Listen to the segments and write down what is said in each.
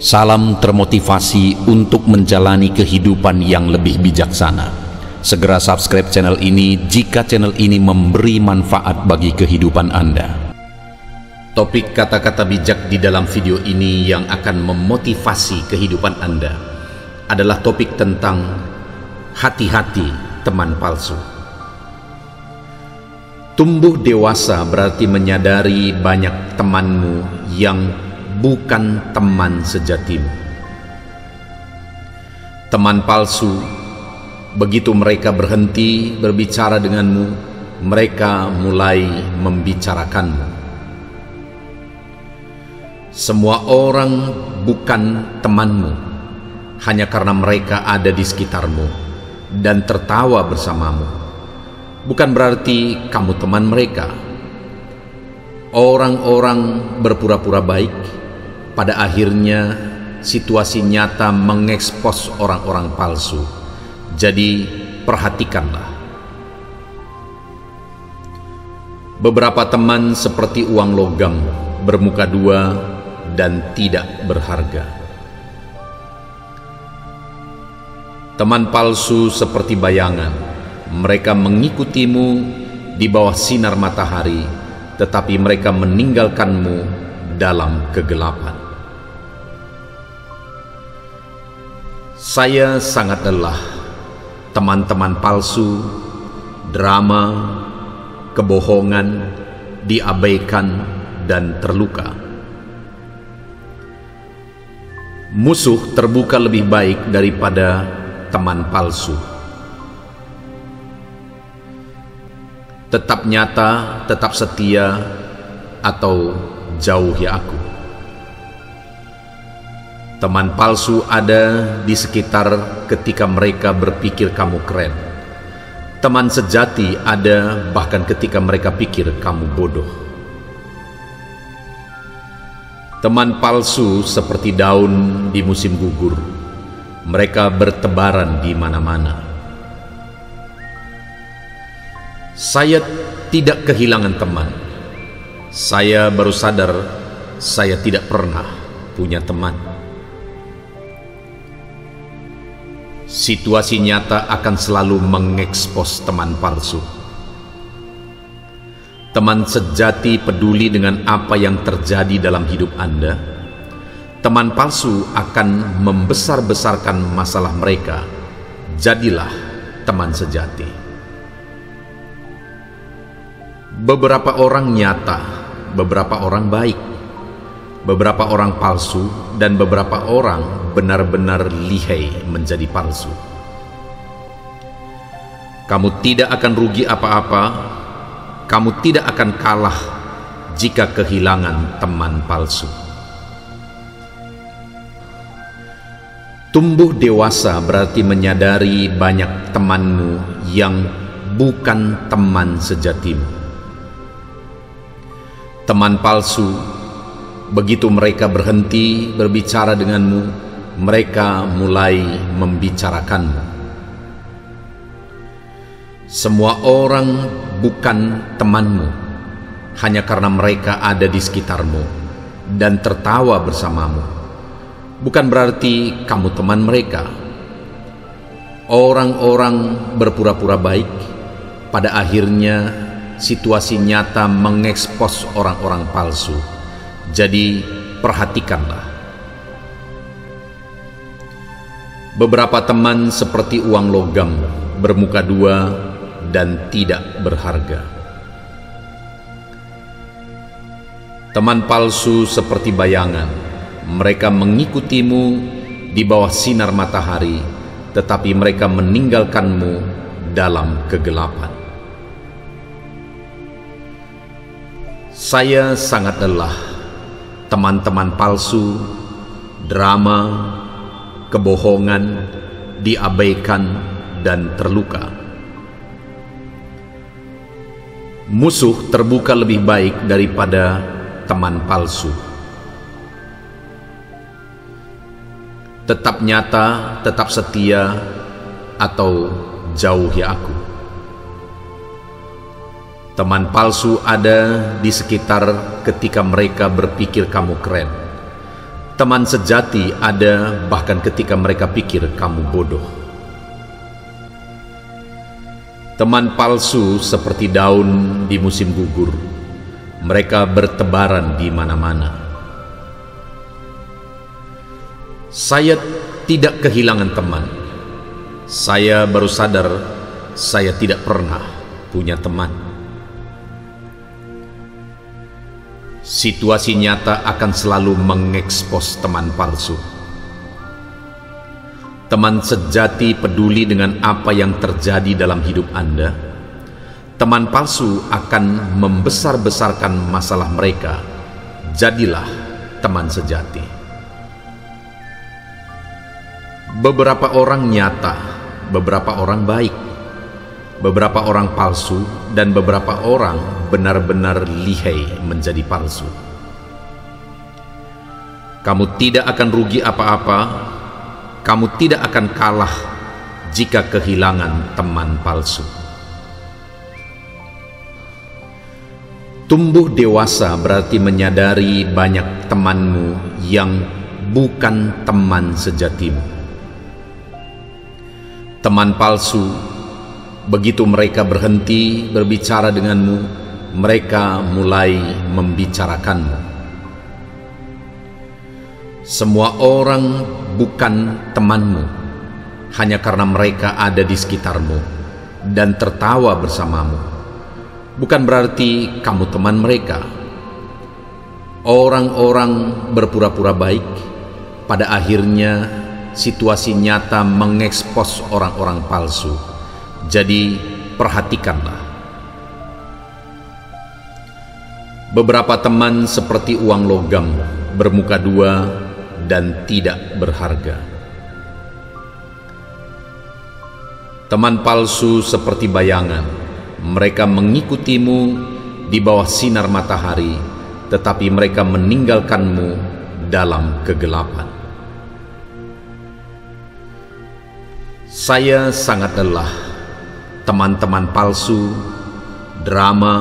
Salam termotivasi untuk menjalani kehidupan yang lebih bijaksana. Segera subscribe channel ini jika channel ini memberi manfaat bagi kehidupan Anda. Topik kata-kata bijak di dalam video ini yang akan memotivasi kehidupan Anda adalah topik tentang hati-hati teman palsu. Tumbuh dewasa berarti menyadari banyak temanmu yang bukan teman sejatimu. Teman palsu, begitu mereka berhenti berbicara denganmu, mereka mulai membicarakanmu. Semua orang bukan temanmu hanya karena mereka ada di sekitarmu dan tertawa bersamamu. Bukan berarti kamu teman mereka. Orang-orang berpura-pura baik, pada akhirnya situasi nyata mengekspos orang-orang palsu. Jadi perhatikanlah. Beberapa teman seperti uang logam, bermuka dua dan tidak berharga. Teman palsu seperti bayangan, mereka mengikutimu di bawah sinar matahari, tetapi mereka meninggalkanmu dalam kegelapan. Saya sangat lelah teman-teman palsu, drama, kebohongan, diabaikan dan terluka. Musuh terbuka lebih baik daripada teman palsu. Tetap nyata, tetap setia, atau jauhi aku. Teman palsu ada di sekitar ketika mereka berpikir kamu keren. Teman sejati ada bahkan ketika mereka pikir kamu bodoh. Teman palsu seperti daun di musim gugur. Mereka bertebaran di mana-mana. Saya tidak kehilangan teman. Saya baru sadar saya tidak pernah punya teman. Situasi nyata akan selalu mengekspos teman palsu. Teman sejati peduli dengan apa yang terjadi dalam hidup Anda. Teman palsu akan membesar-besarkan masalah mereka. Jadilah teman sejati. Beberapa orang nyata, beberapa orang baik, beberapa orang palsu, dan beberapa orang benar-benar lihai menjadi palsu. Kamu tidak akan rugi apa-apa, kamu tidak akan kalah jika kehilangan teman palsu. Tumbuh dewasa berarti menyadari banyak temanmu yang bukan teman sejatimu. Teman palsu, begitu mereka berhenti berbicara denganmu, mereka mulai membicarakanmu. Semua orang bukan temanmu hanya karena mereka ada di sekitarmu dan tertawa bersamamu. Bukan berarti kamu teman mereka. Orang-orang berpura-pura baik, pada akhirnya situasi nyata mengekspos orang-orang palsu. Jadi perhatikanlah. Beberapa teman seperti uang logam, bermuka dua dan tidak berharga. Teman palsu seperti bayangan, mereka mengikutimu di bawah sinar matahari, tetapi mereka meninggalkanmu dalam kegelapan. Saya sangat lelah teman-teman palsu, drama, kebohongan, diabaikan dan terluka. Musuh terbuka lebih baik daripada teman palsu. Tetap nyata, tetap setia, atau jauhi aku. Teman palsu ada di sekitar ketika mereka berpikir kamu keren. Teman sejati ada bahkan ketika mereka pikir kamu bodoh. Teman palsu seperti daun di musim gugur. Mereka bertebaran di mana-mana. Saya tidak kehilangan teman. Saya baru sadar saya tidak pernah punya teman. Situasi nyata akan selalu mengekspos teman palsu. Teman sejati peduli dengan apa yang terjadi dalam hidup Anda. Teman palsu akan membesar-besarkan masalah mereka. Jadilah teman sejati. Beberapa orang nyata, beberapa orang baik, beberapa orang palsu, dan beberapa orang benar-benar lihai menjadi palsu. Kamu tidak akan rugi apa-apa. Kamu tidak akan kalah jika kehilangan teman palsu. Tumbuh dewasa berarti menyadari banyak temanmu yang bukan teman sejatimu. Teman palsu, begitu mereka berhenti berbicara denganmu, mereka mulai membicarakanmu. Semua orang bukan temanmu hanya karena mereka ada di sekitarmu dan tertawa bersamamu. Bukan berarti kamu teman mereka. Orang-orang berpura-pura baik, pada akhirnya situasi nyata mengekspos orang-orang palsu. Jadi perhatikanlah. Beberapa teman seperti uang logam, bermuka dua dan tidak berharga. Teman palsu seperti bayangan. Mereka mengikutimu di bawah sinar matahari, tetapi mereka meninggalkanmu dalam kegelapan. Saya sangat lelah. Teman-teman palsu, drama,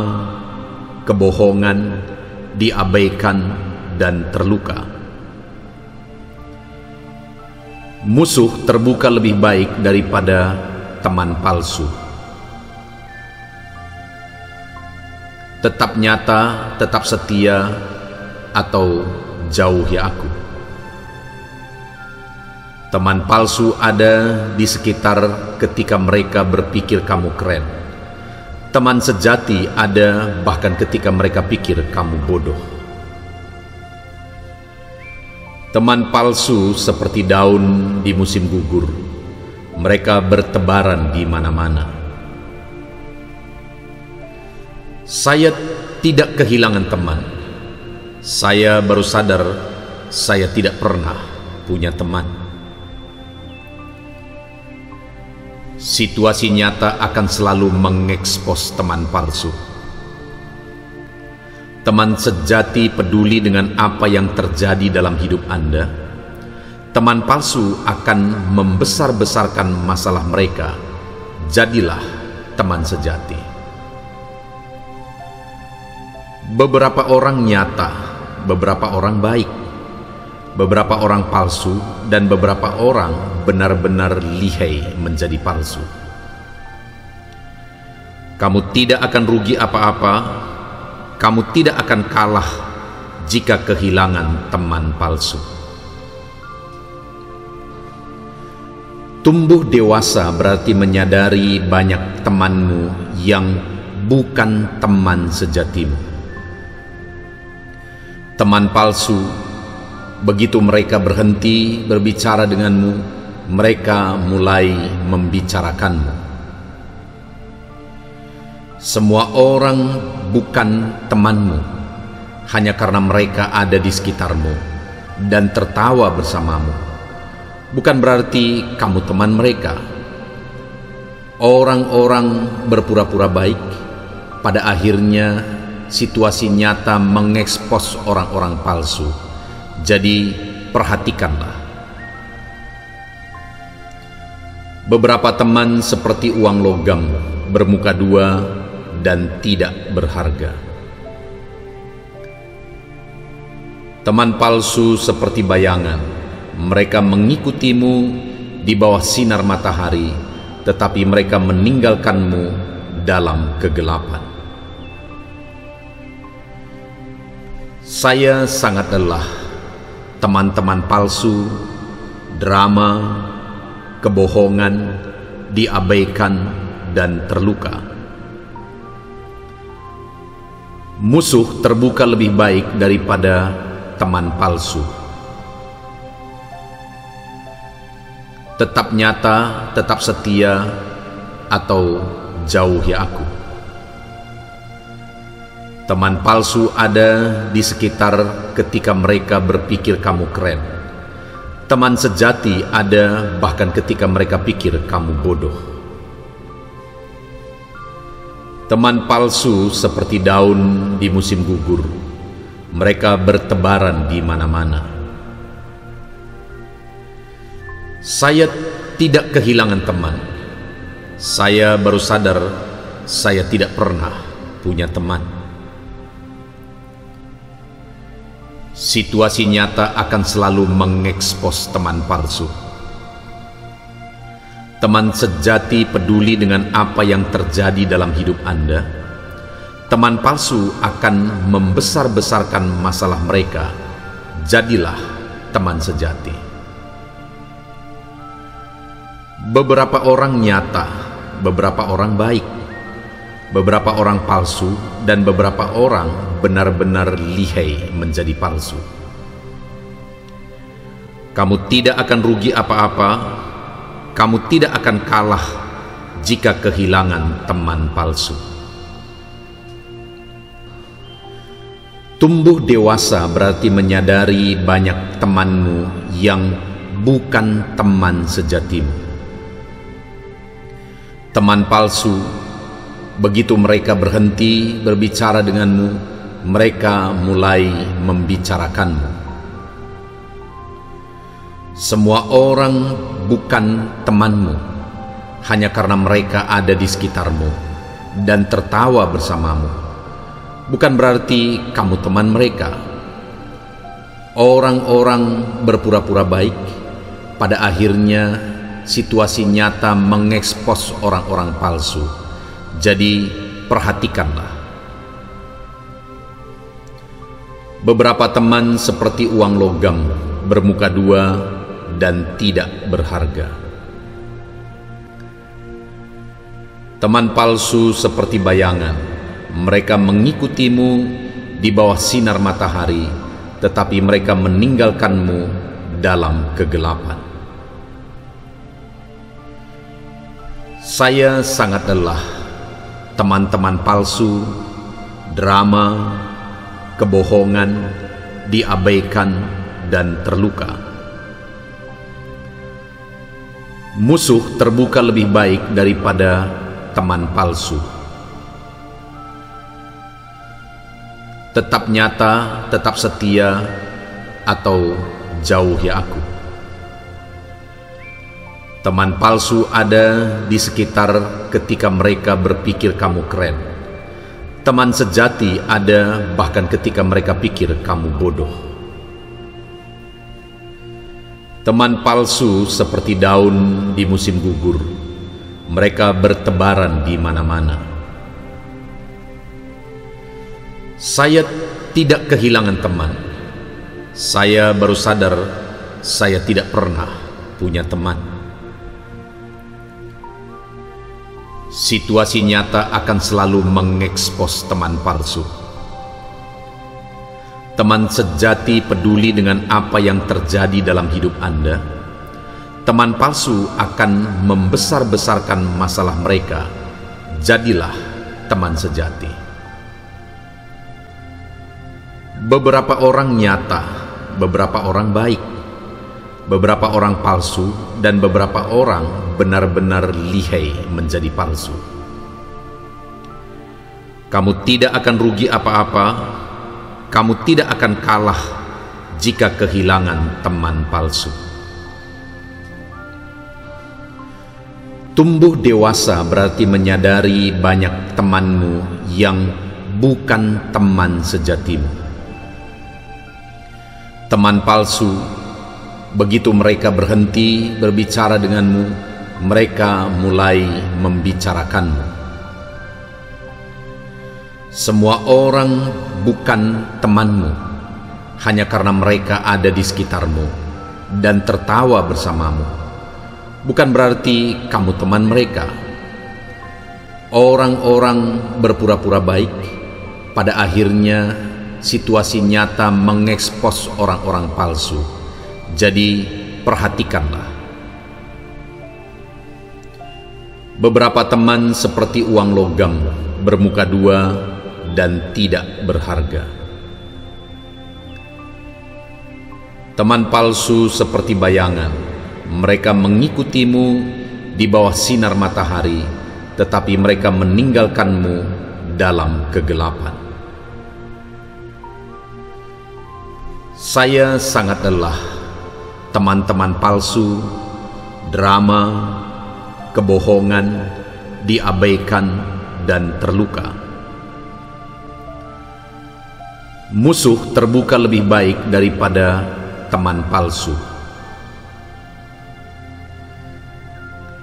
kebohongan, diabaikan, dan terluka. Musuh terbuka lebih baik daripada teman palsu. Tetap nyata, tetap setia, atau jauhi aku. Teman palsu ada di sekitar ketika mereka berpikir kamu keren. Teman sejati ada bahkan ketika mereka pikir kamu bodoh. Teman palsu seperti daun di musim gugur. Mereka bertebaran di mana-mana. Saya tidak kehilangan teman. Saya baru sadar saya tidak pernah punya teman. Situasi nyata akan selalu mengekspos teman palsu. Teman sejati peduli dengan apa yang terjadi dalam hidup Anda. Teman palsu akan membesar-besarkan masalah mereka. Jadilah teman sejati. Beberapa orang nyata, beberapa orang baik, beberapa orang palsu, dan beberapa orang benar-benar lihai menjadi palsu. Kamu tidak akan rugi apa-apa. Kamu tidak akan kalah jika kehilangan teman palsu. Tumbuh dewasa berarti menyadari banyak temanmu yang bukan teman sejatimu. Teman palsu, begitu mereka berhenti berbicara denganmu, mereka mulai membicarakanmu. Semua orang bukan temanmu hanya karena mereka ada di sekitarmu dan tertawa bersamamu. Bukan berarti kamu teman mereka. Orang-orang berpura-pura baik, pada akhirnya situasi nyata mengekspos orang-orang palsu. Jadi perhatikanlah. Beberapa teman seperti uang logam, bermuka dua dan tidak berharga. Teman palsu seperti bayangan, mereka mengikutimu di bawah sinar matahari, tetapi mereka meninggalkanmu dalam kegelapan. Saya sangat lelah, teman-teman palsu, drama, kebohongan, diabaikan dan terluka. Musuh terbuka lebih baik daripada teman palsu. Tetap nyata, tetap setia, atau jauhi aku. Teman palsu ada di sekitar ketika mereka berpikir kamu keren. Teman sejati ada bahkan ketika mereka pikir kamu bodoh. Teman palsu seperti daun di musim gugur. Mereka bertebaran di mana-mana. Saya tidak kehilangan teman. Saya baru sadar saya tidak pernah punya teman. Situasi nyata akan selalu mengekspos teman palsu. Teman sejati peduli dengan apa yang terjadi dalam hidup Anda. Teman palsu akan membesar-besarkan masalah mereka. Jadilah teman sejati. Beberapa orang nyata, beberapa orang baik, beberapa orang palsu, dan beberapa orang benar-benar lihai menjadi palsu. Kamu tidak akan rugi apa-apa. Kamu tidak akan kalah jika kehilangan teman palsu. Tumbuh dewasa berarti menyadari banyak temanmu yang bukan teman sejatimu. Teman palsu, begitu mereka berhenti berbicara denganmu, mereka mulai membicarakanmu. Semua orang bukan temanmu hanya karena mereka ada di sekitarmu dan tertawa bersamamu. Bukan berarti kamu teman mereka. Orang-orang berpura-pura baik, pada akhirnya situasi nyata mengekspos orang-orang palsu. Jadi perhatikanlah. Beberapa teman seperti uang logam, bermuka dua dan tidak berharga. Teman palsu seperti bayangan. Mereka mengikutimu di bawah sinar matahari, tetapi mereka meninggalkanmu dalam kegelapan. Saya sangat lelah, teman-teman palsu, drama, kebohongan, diabaikan, dan terluka. Musuh terbuka lebih baik daripada teman palsu. Tetap nyata, tetap setia, atau jauhi aku. Teman palsu ada di sekitar ketika mereka berpikir kamu keren. Teman sejati ada bahkan ketika mereka pikir kamu bodoh. Teman palsu seperti daun di musim gugur. Mereka bertebaran di mana-mana. Saya tidak kehilangan teman. Saya baru sadar saya tidak pernah punya teman. Situasi nyata akan selalu mengekspos teman palsu. Teman sejati peduli dengan apa yang terjadi dalam hidup Anda. Teman palsu akan membesar-besarkan masalah mereka. Jadilah teman sejati. Beberapa orang nyata, beberapa orang baik, beberapa orang palsu, dan beberapa orang benar-benar lihai menjadi palsu. Kamu tidak akan rugi apa-apa. Kamu tidak akan kalah jika kehilangan teman palsu. Tumbuh dewasa berarti menyadari banyak temanmu yang bukan teman sejatimu. Teman palsu, begitu mereka berhenti berbicara denganmu, mereka mulai membicarakanmu. Semua orang bukan temanmu hanya karena mereka ada di sekitarmu dan tertawa bersamamu. Bukan berarti kamu teman mereka. Orang-orang berpura-pura baik, pada akhirnya situasi nyata mengekspos orang-orang palsu. Jadi perhatikanlah. Beberapa teman seperti uang logam, bermuka dua dan tidak berharga. Teman palsu seperti bayangan, mereka mengikutimu di bawah sinar matahari, tetapi mereka meninggalkanmu dalam kegelapan. Saya sangat lelah, teman-teman palsu, drama, kebohongan, diabaikan dan terluka. Musuh terbuka lebih baik daripada teman palsu.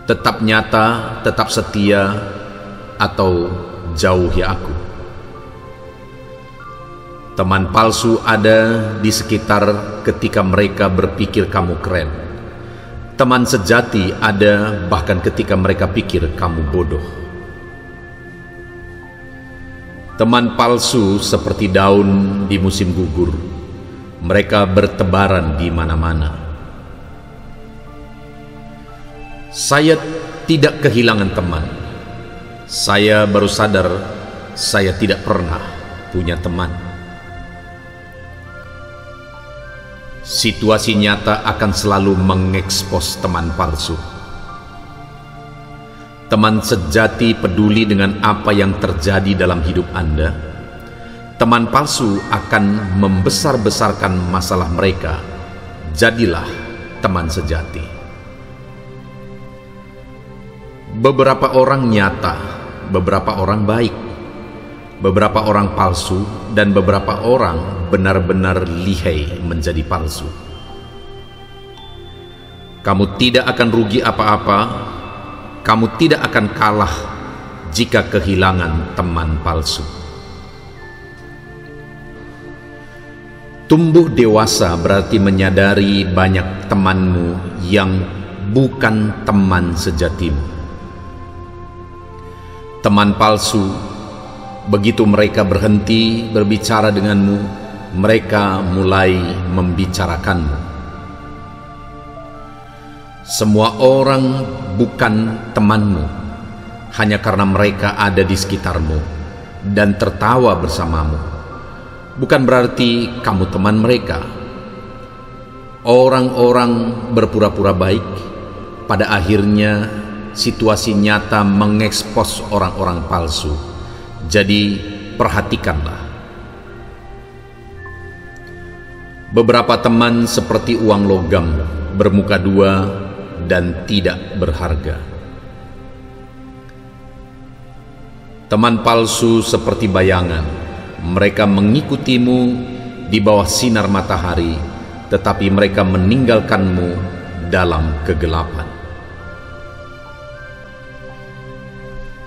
Tetap nyata, tetap setia, atau jauhi aku. Teman palsu ada di sekitar ketika mereka berpikir kamu keren. Teman sejati ada bahkan ketika mereka pikir kamu bodoh. Teman palsu seperti daun di musim gugur. Mereka bertebaran di mana-mana. Saya tidak kehilangan teman. Saya baru sadar saya tidak pernah punya teman. Situasi nyata akan selalu mengekspos teman palsu. Teman sejati peduli dengan apa yang terjadi dalam hidup Anda. Teman palsu akan membesar-besarkan masalah mereka. Jadilah teman sejati. Beberapa orang nyata, beberapa orang baik, beberapa orang palsu, dan beberapa orang benar-benar lihai menjadi palsu. Kamu tidak akan rugi apa-apa. Kamu tidak akan kalah jika kehilangan teman palsu. Tumbuh dewasa berarti menyadari banyak temanmu yang bukan teman sejatimu. Teman palsu, begitu mereka berhenti berbicara denganmu, mereka mulai membicarakanmu. Semua orang bukan temanmu hanya karena mereka ada di sekitarmu dan tertawa bersamamu. Bukan berarti kamu teman mereka. Orang-orang berpura-pura baik, pada akhirnya situasi nyata mengekspos orang-orang palsu. Jadi perhatikanlah. Beberapa teman seperti uang logam, bermuka dua dan tidak berharga. Teman palsu seperti bayangan, mereka mengikutimu di bawah sinar matahari, tetapi mereka meninggalkanmu dalam kegelapan.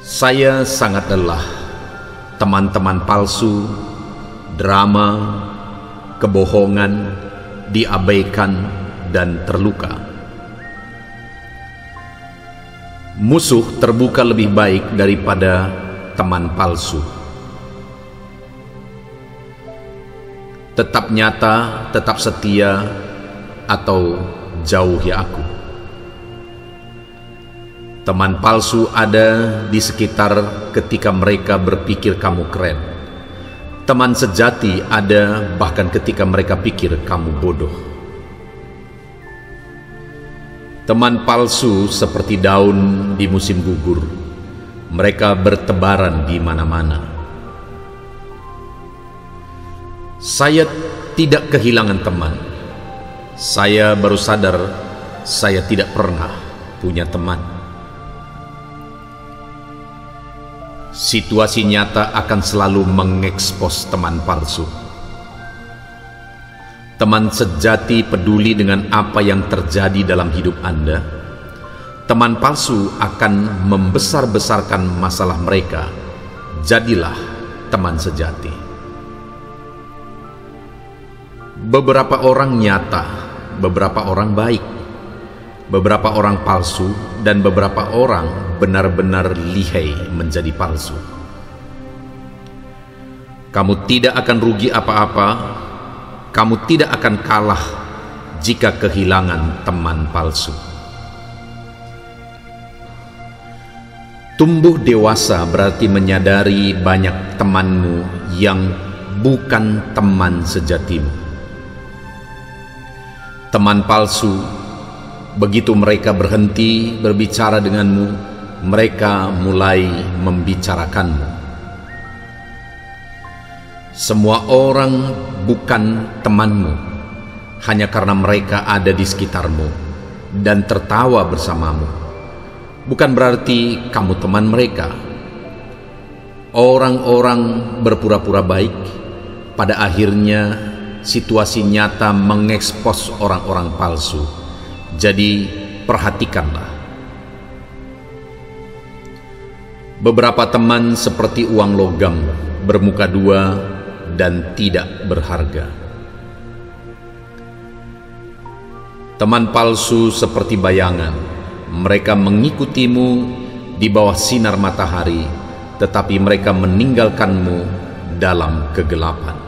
Saya sangat lelah, teman-teman palsu, drama, kebohongan, diabaikan dan terluka. Musuh terbuka lebih baik daripada teman palsu. Tetap nyata, tetap setia, atau jauhi aku. Teman palsu ada di sekitar ketika mereka berpikir kamu keren. Teman sejati ada bahkan ketika mereka pikir kamu bodoh. Teman palsu seperti daun di musim gugur. Mereka bertebaran di mana-mana. Saya tidak kehilangan teman. Saya baru sadar saya tidak pernah punya teman. Situasi nyata akan selalu mengekspos teman palsu. Teman sejati peduli dengan apa yang terjadi dalam hidup Anda. Teman palsu akan membesar-besarkan masalah mereka. Jadilah teman sejati. Beberapa orang nyata, beberapa orang baik, beberapa orang palsu, dan beberapa orang benar-benar lihai menjadi palsu. Kamu tidak akan rugi apa-apa. Kamu tidak akan kalah jika kehilangan teman palsu. Tumbuh dewasa berarti menyadari banyak temanmu yang bukan teman sejatimu. Teman palsu, begitu mereka berhenti berbicara denganmu, mereka mulai membicarakanmu. Semua orang bukan temanmu hanya karena mereka ada di sekitarmu dan tertawa bersamamu. Bukan berarti kamu teman mereka. Orang-orang berpura-pura baik, pada akhirnya situasi nyata mengekspos orang-orang palsu. Jadi perhatikanlah. Beberapa teman seperti uang logam, bermuka dua dan tidak berharga. Teman palsu seperti bayangan, mereka mengikutimu di bawah sinar matahari, tetapi mereka meninggalkanmu dalam kegelapan.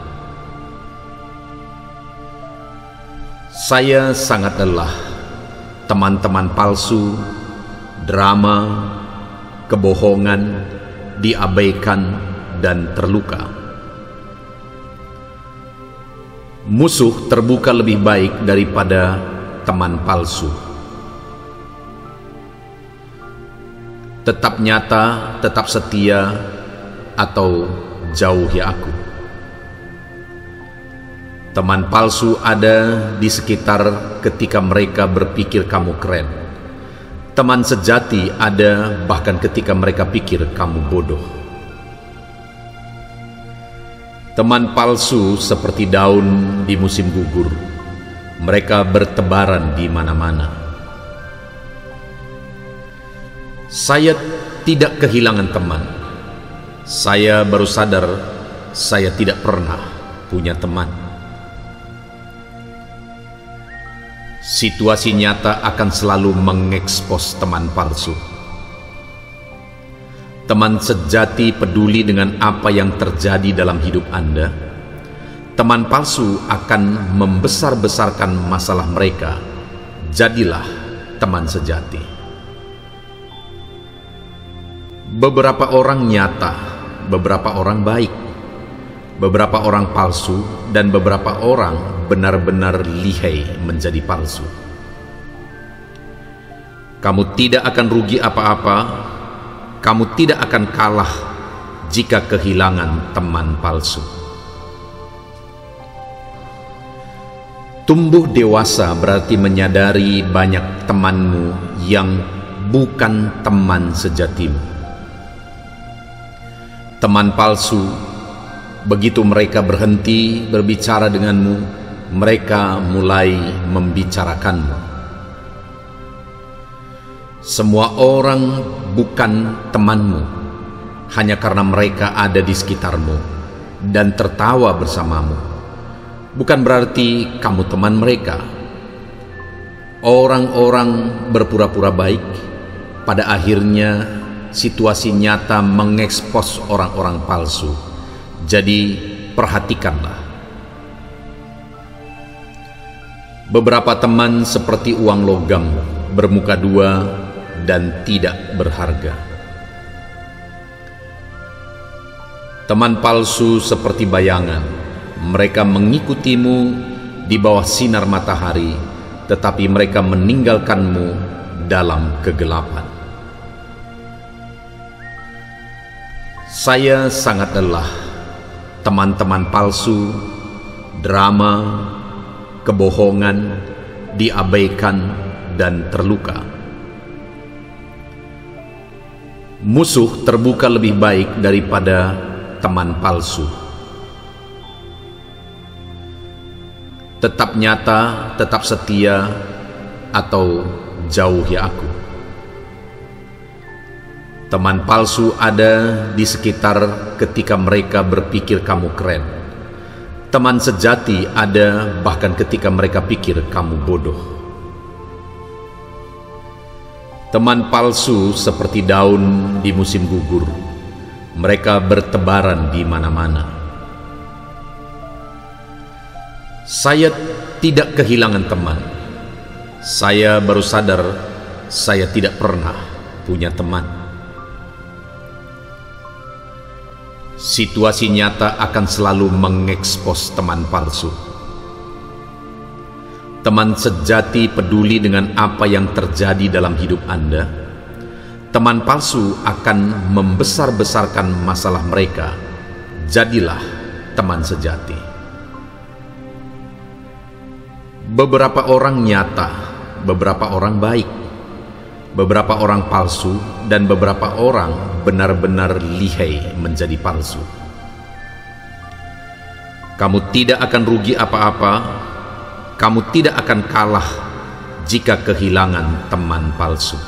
Saya sangat lelah teman-teman palsu, drama, kebohongan, diabaikan dan terluka. Musuh terbuka lebih baik daripada teman palsu. Tetap nyata, tetap setia, atau jauhi aku. Teman palsu ada di sekitar ketika mereka berpikir kamu keren. Teman sejati ada bahkan ketika mereka pikir kamu bodoh. Teman palsu seperti daun di musim gugur. Mereka bertebaran di mana-mana. Saya tidak kehilangan teman. Saya baru sadar saya tidak pernah punya teman. Situasi nyata akan selalu mengekspos teman palsu. Teman sejati peduli dengan apa yang terjadi dalam hidup Anda. Teman palsu akan membesar-besarkan masalah mereka. Jadilah teman sejati. Beberapa orang nyata, beberapa orang baik, beberapa orang palsu, dan beberapa orang benar-benar lihai menjadi palsu. Kamu tidak akan rugi apa-apa. Kamu tidak akan kalah jika kehilangan teman palsu. Tumbuh dewasa berarti menyadari banyak temanmu yang bukan teman sejatimu. Teman palsu, begitu mereka berhenti berbicara denganmu, mereka mulai membicarakanmu. Semua orang bukan temanmu hanya karena mereka ada di sekitarmu dan tertawa bersamamu. Bukan berarti kamu teman mereka. Orang-orang berpura-pura baik, pada akhirnya situasi nyata mengekspos orang-orang palsu. Jadi perhatikanlah. Beberapa teman seperti uang logam, bermuka dua dan tidak berharga. Teman palsu seperti bayangan, mereka mengikutimu di bawah sinar matahari, tetapi mereka meninggalkanmu dalam kegelapan. Saya sangat lelah teman-teman palsu, drama, kebohongan, diabaikan dan terluka. Musuh terbuka lebih baik daripada teman palsu. Tetap nyata, tetap setia, atau jauhi aku. Teman palsu ada di sekitar ketika mereka berpikir kamu keren. Teman sejati ada bahkan ketika mereka pikir kamu bodoh. Teman palsu seperti daun di musim gugur. Mereka bertebaran di mana-mana. Saya tidak kehilangan teman. Saya baru sadar saya tidak pernah punya teman. Situasi nyata akan selalu mengekspos teman palsu. Teman sejati peduli dengan apa yang terjadi dalam hidup Anda. Teman palsu akan membesar-besarkan masalah mereka. Jadilah teman sejati. Beberapa orang nyata, beberapa orang baik, beberapa orang palsu, dan beberapa orang benar-benar lihai menjadi palsu. Kamu tidak akan rugi apa-apa, kamu tidak akan kalah jika kehilangan teman palsu.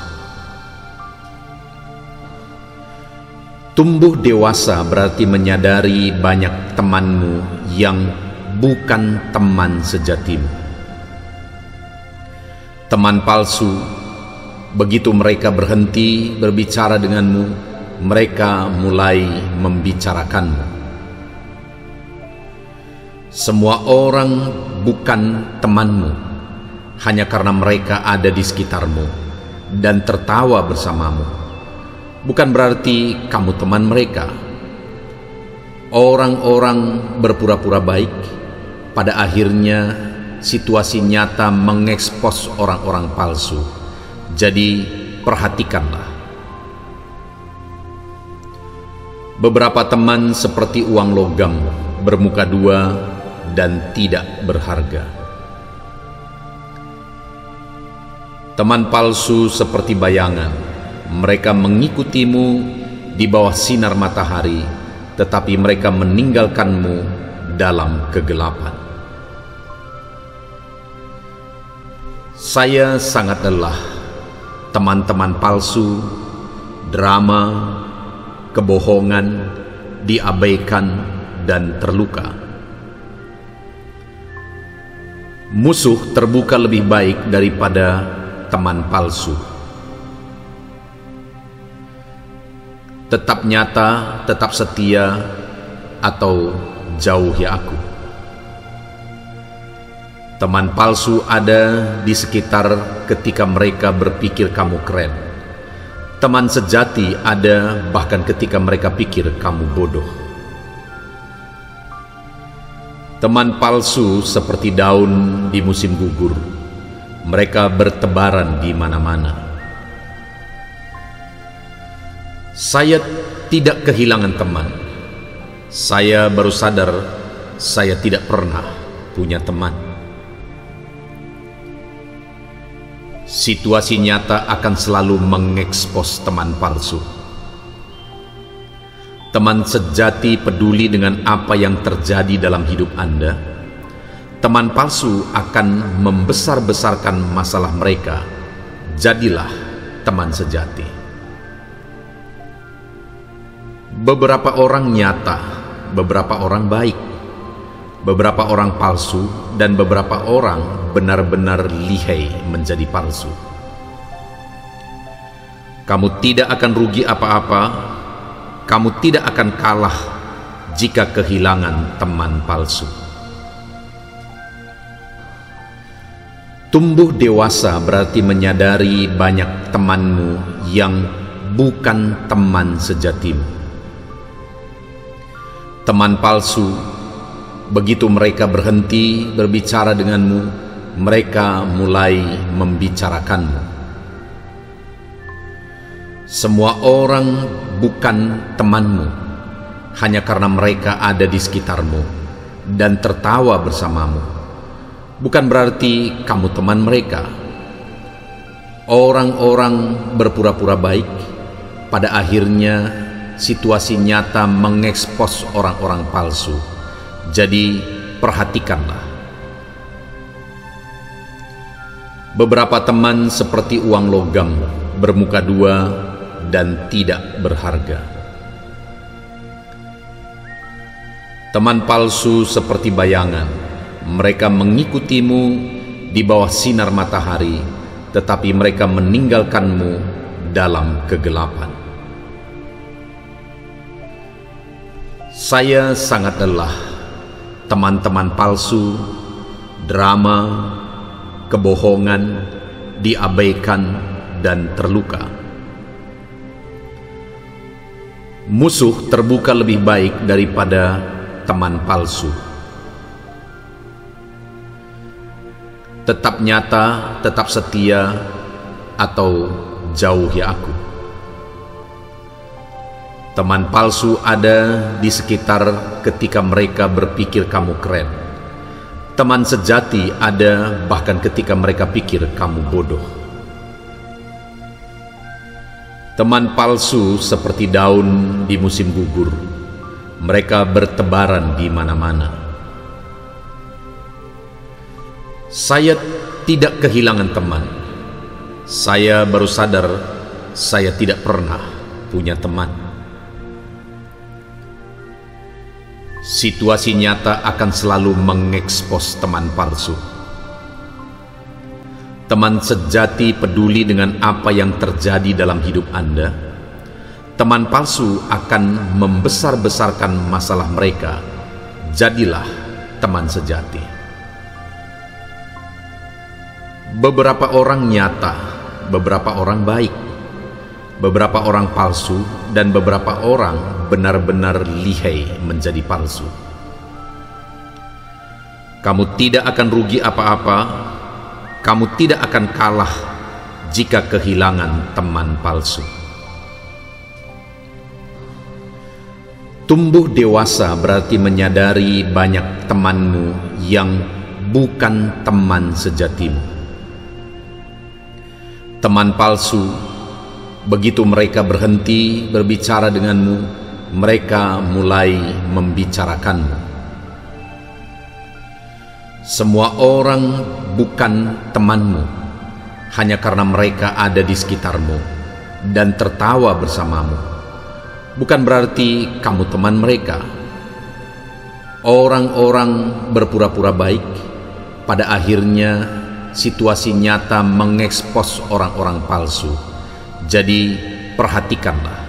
Tumbuh dewasa berarti menyadari banyak temanmu yang bukan teman sejatimu. Teman palsu, begitu mereka berhenti berbicara denganmu, mereka mulai membicarakanmu. Semua orang bukan temanmu hanya karena mereka ada di sekitarmu dan tertawa bersamamu. Bukan berarti kamu teman mereka. Orang-orang berpura-pura baik, pada akhirnya situasi nyata mengekspos orang-orang palsu. Jadi perhatikanlah. Beberapa teman seperti uang logam, bermuka dua dan tidak berharga. Teman palsu seperti bayangan. Mereka mengikutimu di bawah sinar matahari, tetapi mereka meninggalkanmu dalam kegelapan. Saya sangat lelah. Teman-teman palsu, drama, kebohongan, diabaikan, dan terluka. Musuh terbuka lebih baik daripada teman palsu. Tetap nyata, tetap setia, atau jauhi aku. Teman palsu ada di sekitar ketika mereka berpikir kamu keren. Teman sejati ada bahkan ketika mereka pikir kamu bodoh. Teman palsu seperti daun di musim gugur. Mereka bertebaran di mana-mana. Saya tidak kehilangan teman. Saya baru sadar saya tidak pernah punya teman. Situasi nyata akan selalu mengekspos teman palsu. Teman sejati peduli dengan apa yang terjadi dalam hidup Anda. Teman palsu akan membesar-besarkan masalah mereka. Jadilah teman sejati. Beberapa orang nyata, beberapa orang baik, beberapa orang palsu, dan beberapa orang benar-benar lihai menjadi palsu. Kamu tidak akan rugi apa-apa, kamu tidak akan kalah jika kehilangan teman palsu. Tumbuh dewasa berarti menyadari banyak temanmu yang bukan teman sejatimu. Teman palsu, begitu mereka berhenti berbicara denganmu, mereka mulai membicarakanmu. Semua orang bukan temanmu hanya karena mereka ada di sekitarmu dan tertawa bersamamu. Bukan berarti kamu teman mereka. Orang-orang berpura-pura baik, pada akhirnya situasi nyata mengekspos orang-orang palsu. Jadi perhatikanlah. Beberapa teman seperti uang logam, bermuka dua dan tidak berharga. Teman palsu seperti bayangan, mereka mengikutimu di bawah sinar matahari, tetapi mereka meninggalkanmu dalam kegelapan. Saya sangat lelah, teman-teman palsu, drama, kebohongan, diabaikan dan terluka. Musuh terbuka lebih baik daripada teman palsu. Tetap nyata, tetap setia, atau jauhi aku. Teman palsu ada di sekitar ketika mereka berpikir kamu keren. Teman sejati ada bahkan ketika mereka pikir kamu bodoh. Teman palsu seperti daun di musim gugur. Mereka bertebaran di mana-mana. Saya tidak kehilangan teman. Saya baru sadar saya tidak pernah punya teman. Situasi nyata akan selalu mengekspos teman palsu. Teman sejati peduli dengan apa yang terjadi dalam hidup Anda. Teman palsu akan membesar-besarkan masalah mereka. Jadilah teman sejati. Beberapa orang nyata, beberapa orang baik, beberapa orang palsu, dan beberapa orang benar-benar lihai menjadi palsu. Kamu tidak akan rugi apa-apa, kamu tidak akan kalah jika kehilangan teman palsu. Tumbuh dewasa berarti menyadari banyak temanmu yang bukan teman sejatimu. Teman palsu, begitu mereka berhenti berbicara denganmu, mereka mulai membicarakanmu. Semua orang bukan temanmu hanya karena mereka ada di sekitarmu dan tertawa bersamamu. Bukan berarti kamu teman mereka. Orang-orang berpura-pura baik, pada akhirnya situasi nyata mengekspos orang-orang palsu. Jadi perhatikanlah.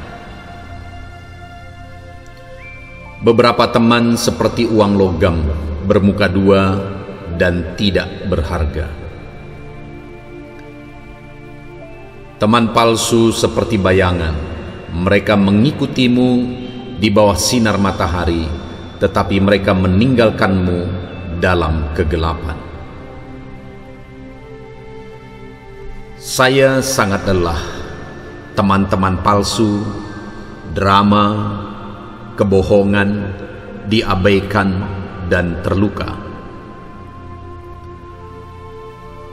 Beberapa teman seperti uang logam, bermuka dua dan tidak berharga. Teman palsu seperti bayangan, mereka mengikutimu di bawah sinar matahari, tetapi mereka meninggalkanmu dalam kegelapan. Saya sangat lelah, teman-teman palsu, drama, kebohongan, diabaikan dan terluka.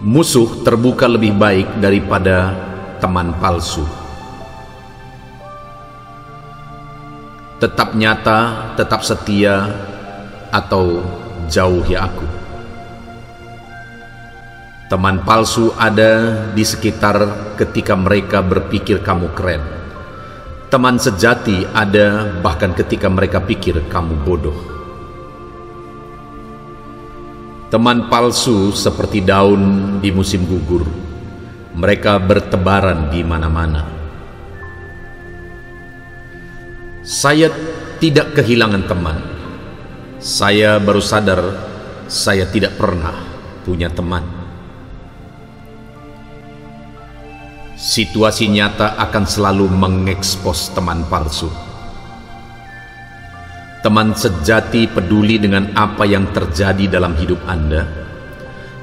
Musuh terbuka lebih baik daripada teman palsu. Tetap nyata, tetap setia, atau jauhi aku. Teman palsu ada di sekitar ketika mereka berpikir kamu keren. Teman sejati ada bahkan ketika mereka pikir kamu bodoh. Teman palsu seperti daun di musim gugur. Mereka bertebaran di mana-mana. Saya tidak kehilangan teman. Saya baru sadar saya tidak pernah punya teman. Situasi nyata akan selalu mengekspos teman palsu. Teman sejati peduli dengan apa yang terjadi dalam hidup Anda.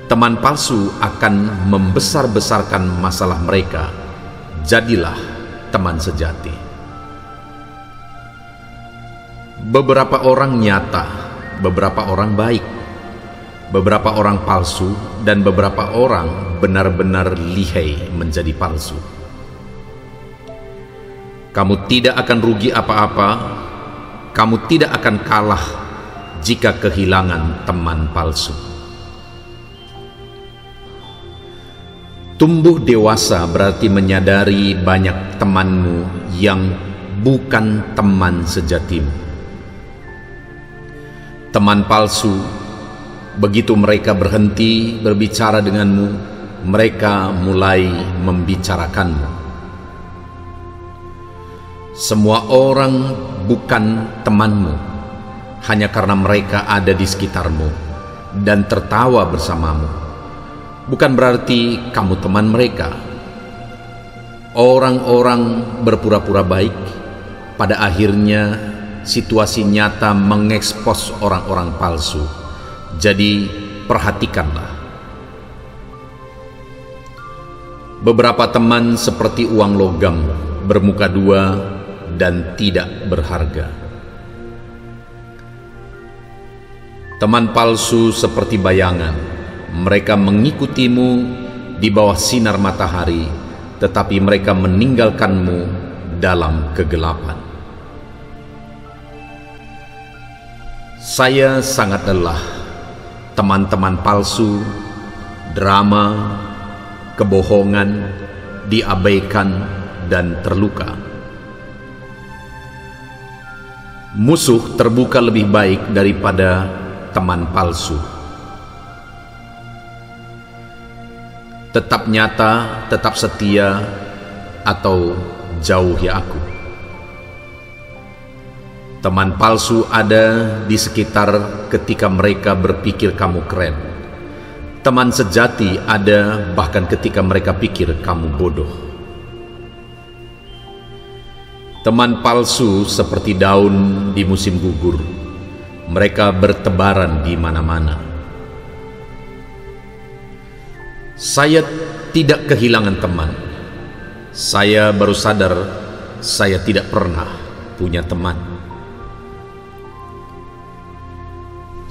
Teman palsu akan membesar-besarkan masalah mereka. Jadilah teman sejati. Beberapa orang nyata, beberapa orang baik, beberapa orang palsu, dan beberapa orang benar-benar lihai menjadi palsu. Kamu tidak akan rugi apa-apa, kamu tidak akan kalah jika kehilangan teman palsu. Tumbuh dewasa berarti menyadari banyak temanmu yang bukan teman sejatimu. Teman palsu, begitu mereka berhenti berbicara denganmu, mereka mulai membicarakanmu. Semua orang bukan temanmu hanya karena mereka ada di sekitarmu dan tertawa bersamamu. Bukan berarti kamu teman mereka. Orang-orang berpura-pura baik, pada akhirnya situasi nyata mengekspos orang-orang palsu. Jadi perhatikanlah. Beberapa teman seperti uang logam, bermuka dua dan tidak berharga. Teman palsu seperti bayangan. Mereka mengikutimu di bawah sinar matahari, tetapi mereka meninggalkanmu dalam kegelapan. Saya sangat lelah teman-teman palsu, drama, kebohongan, diabaikan dan terluka. Musuh terbuka lebih baik daripada teman palsu. Tetap nyata, tetap setia, atau jauhi aku. Teman palsu ada di sekitar ketika mereka berpikir kamu keren. Teman sejati ada bahkan ketika mereka pikir kamu bodoh. Teman palsu seperti daun di musim gugur. Mereka bertebaran di mana-mana. Saya tidak kehilangan teman. Saya baru sadar saya tidak pernah punya teman.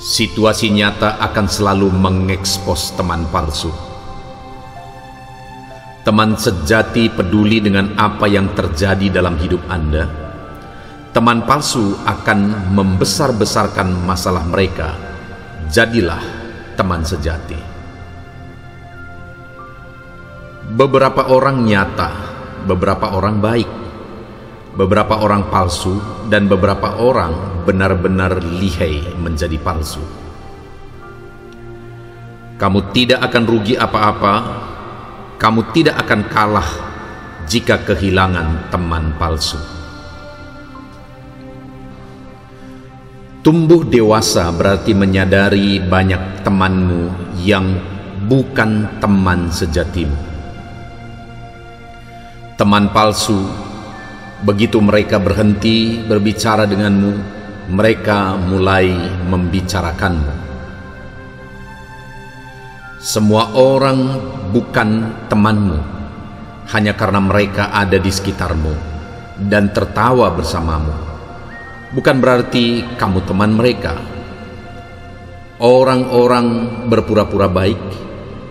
Situasi nyata akan selalu mengekspos teman palsu. Teman sejati peduli dengan apa yang terjadi dalam hidup Anda. Teman palsu akan membesar-besarkan masalah mereka. Jadilah teman sejati. Beberapa orang nyata, beberapa orang baik, beberapa orang palsu, dan beberapa orang benar-benar lihai menjadi palsu. Kamu tidak akan rugi apa-apa, kamu tidak akan kalah jika kehilangan teman palsu. Tumbuh dewasa berarti menyadari banyak temanmu yang bukan teman sejatimu. Teman palsu, begitu mereka berhenti berbicara denganmu, mereka mulai membicarakanmu. Semua orang bukan temanmu hanya karena mereka ada di sekitarmu dan tertawa bersamamu. Bukan berarti kamu teman mereka. Orang-orang berpura-pura baik,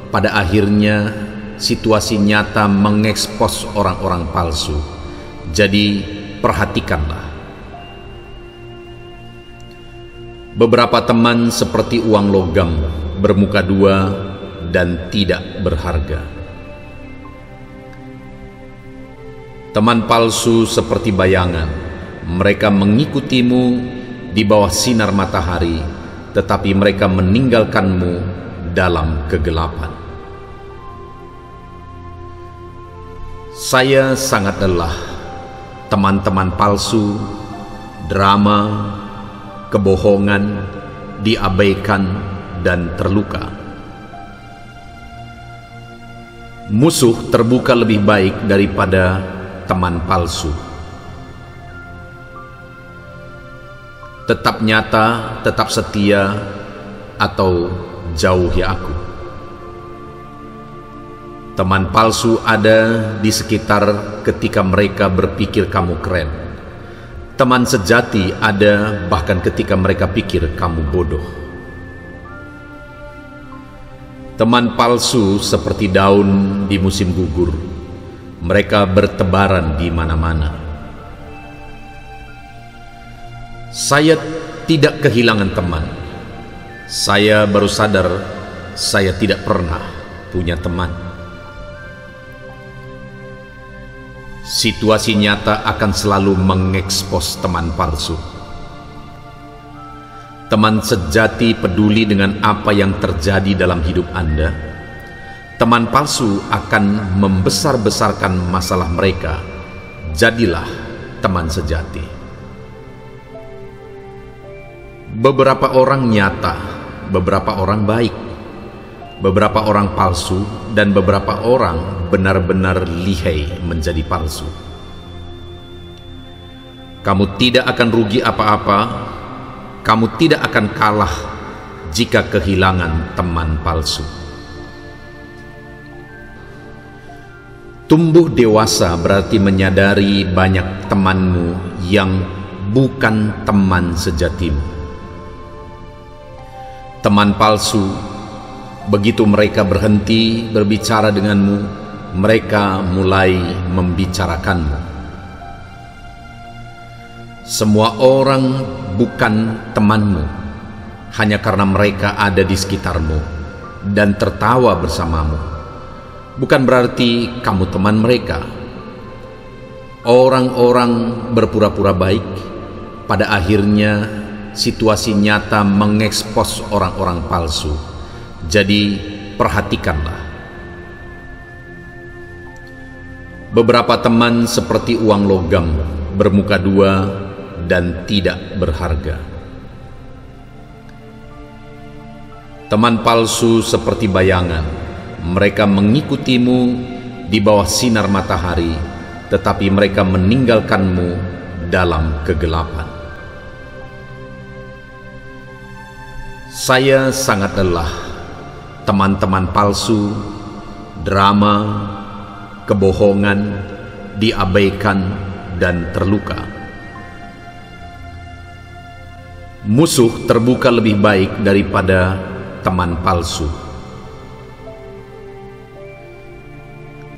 pada akhirnya situasi nyata mengekspos orang-orang palsu. Jadi perhatikanlah. Beberapa teman seperti uang logam, bermuka dua dan tidak berharga. Teman palsu seperti bayangan. Mereka mengikutimu di bawah sinar matahari, tetapi mereka meninggalkanmu dalam kegelapan. Saya sangat lelah teman-teman palsu, drama, kebohongan, diabaikan dan terluka. Musuh terbuka lebih baik daripada teman palsu. Tetap nyata, tetap setia, atau jauhi aku. Teman palsu ada di sekitar ketika mereka berpikir kamu keren. Teman sejati ada bahkan ketika mereka pikir kamu bodoh. Teman palsu seperti daun di musim gugur. Mereka bertebaran di mana-mana. Saya tidak kehilangan teman. Saya baru sadar saya tidak pernah punya teman. Situasi nyata akan selalu mengekspos teman palsu. Teman sejati peduli dengan apa yang terjadi dalam hidup Anda. Teman palsu akan membesar-besarkan masalah mereka. Jadilah teman sejati. Beberapa orang nyata, beberapa orang baik, beberapa orang palsu, dan beberapa orang benar-benar lihai menjadi palsu. Kamu tidak akan rugi apa-apa, kamu tidak akan kalah jika kehilangan teman palsu. Tumbuh dewasa berarti menyadari banyak temanmu yang bukan teman sejatimu. Teman palsu, begitu mereka berhenti berbicara denganmu, mereka mulai membicarakanmu. Semua orang bukan temanmu hanya karena mereka ada di sekitarmu dan tertawa bersamamu. Bukan berarti kamu teman mereka. Orang-orang berpura-pura baik, pada akhirnya situasi nyata mengekspos orang-orang palsu. Jadi perhatikanlah. Beberapa teman seperti uang logam, bermuka dua dan tidak berharga. Teman palsu seperti bayangan. Mereka mengikutimu di bawah sinar matahari, tetapi mereka meninggalkanmu dalam kegelapan. Saya sangat lelah teman-teman palsu, drama, kebohongan, diabaikan, dan terluka. Musuh terbuka lebih baik daripada teman palsu.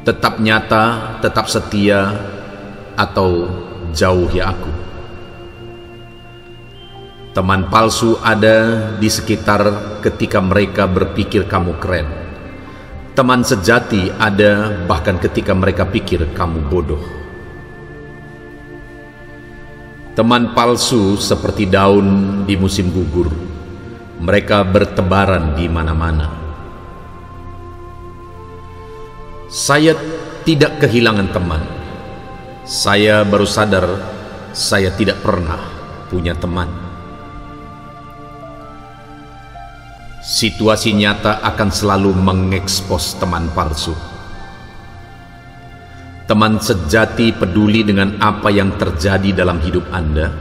Tetap nyata, tetap setia, atau jauhi aku. Teman palsu ada di sekitar ketika mereka berpikir kamu keren. Teman sejati ada bahkan ketika mereka pikir kamu bodoh. Teman palsu seperti daun di musim gugur. Mereka bertebaran di mana-mana. Saya tidak kehilangan teman. Saya baru sadar saya tidak pernah punya teman. Situasi nyata akan selalu mengekspos teman palsu. Teman sejati peduli dengan apa yang terjadi dalam hidup Anda.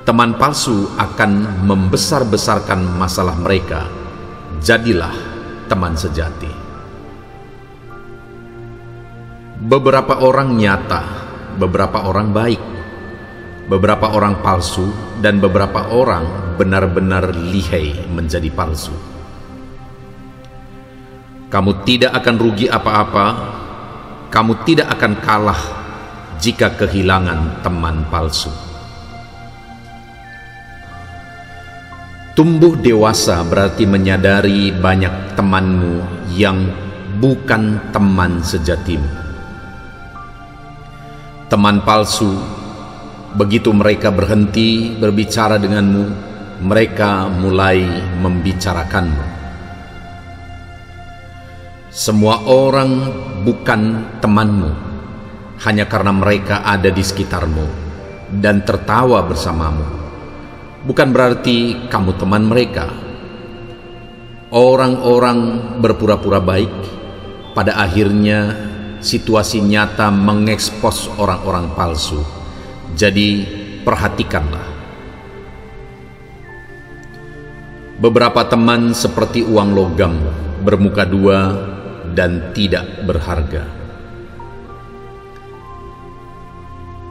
Teman palsu akan membesar-besarkan masalah mereka. Jadilah teman sejati. Beberapa orang nyata, beberapa orang baik, beberapa orang palsu, dan beberapa orang benar-benar lihai menjadi palsu. Kamu tidak akan rugi apa-apa, kamu tidak akan kalah jika kehilangan teman palsu. Tumbuh dewasa berarti menyadari banyak temanmu yang bukan teman sejatimu. Teman palsu, begitu mereka berhenti berbicara denganmu, mereka mulai membicarakanmu. Semua orang bukan temanmu hanya karena mereka ada di sekitarmu dan tertawa bersamamu. Bukan berarti kamu teman mereka. Orang-orang berpura-pura baik, pada akhirnya situasi nyata mengekspos orang-orang palsu. Jadi perhatikanlah. Beberapa teman seperti uang logam, bermuka dua dan tidak berharga.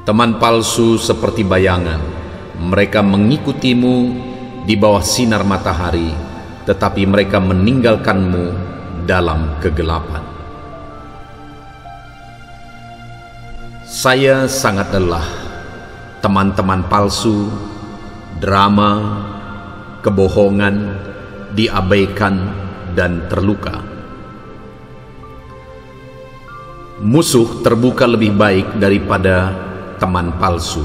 Teman palsu seperti bayangan. Mereka mengikutimu di bawah sinar matahari, tetapi mereka meninggalkanmu dalam kegelapan. Saya sangat lelah teman-teman palsu, drama, kebohongan, diabaikan, dan terluka. Musuh terbuka lebih baik daripada teman palsu.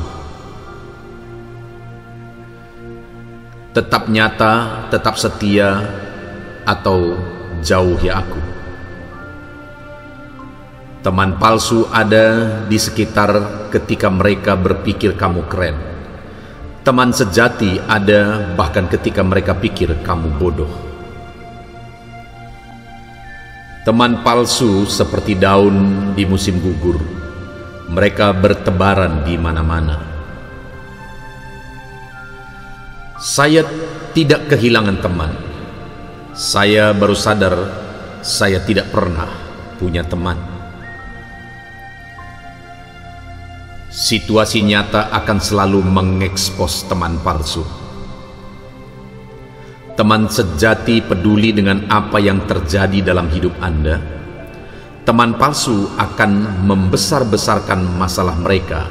Tetap nyata, tetap setia, atau jauhi aku. Teman palsu ada di sekitar ketika mereka berpikir kamu keren. Teman sejati ada bahkan ketika mereka pikir kamu bodoh. Teman palsu seperti daun di musim gugur. Mereka bertebaran di mana-mana. Saya tidak kehilangan teman. Saya baru sadar saya tidak pernah punya teman. Situasi nyata akan selalu mengekspos teman palsu. Teman sejati peduli dengan apa yang terjadi dalam hidup Anda. Teman palsu akan membesar-besarkan masalah mereka.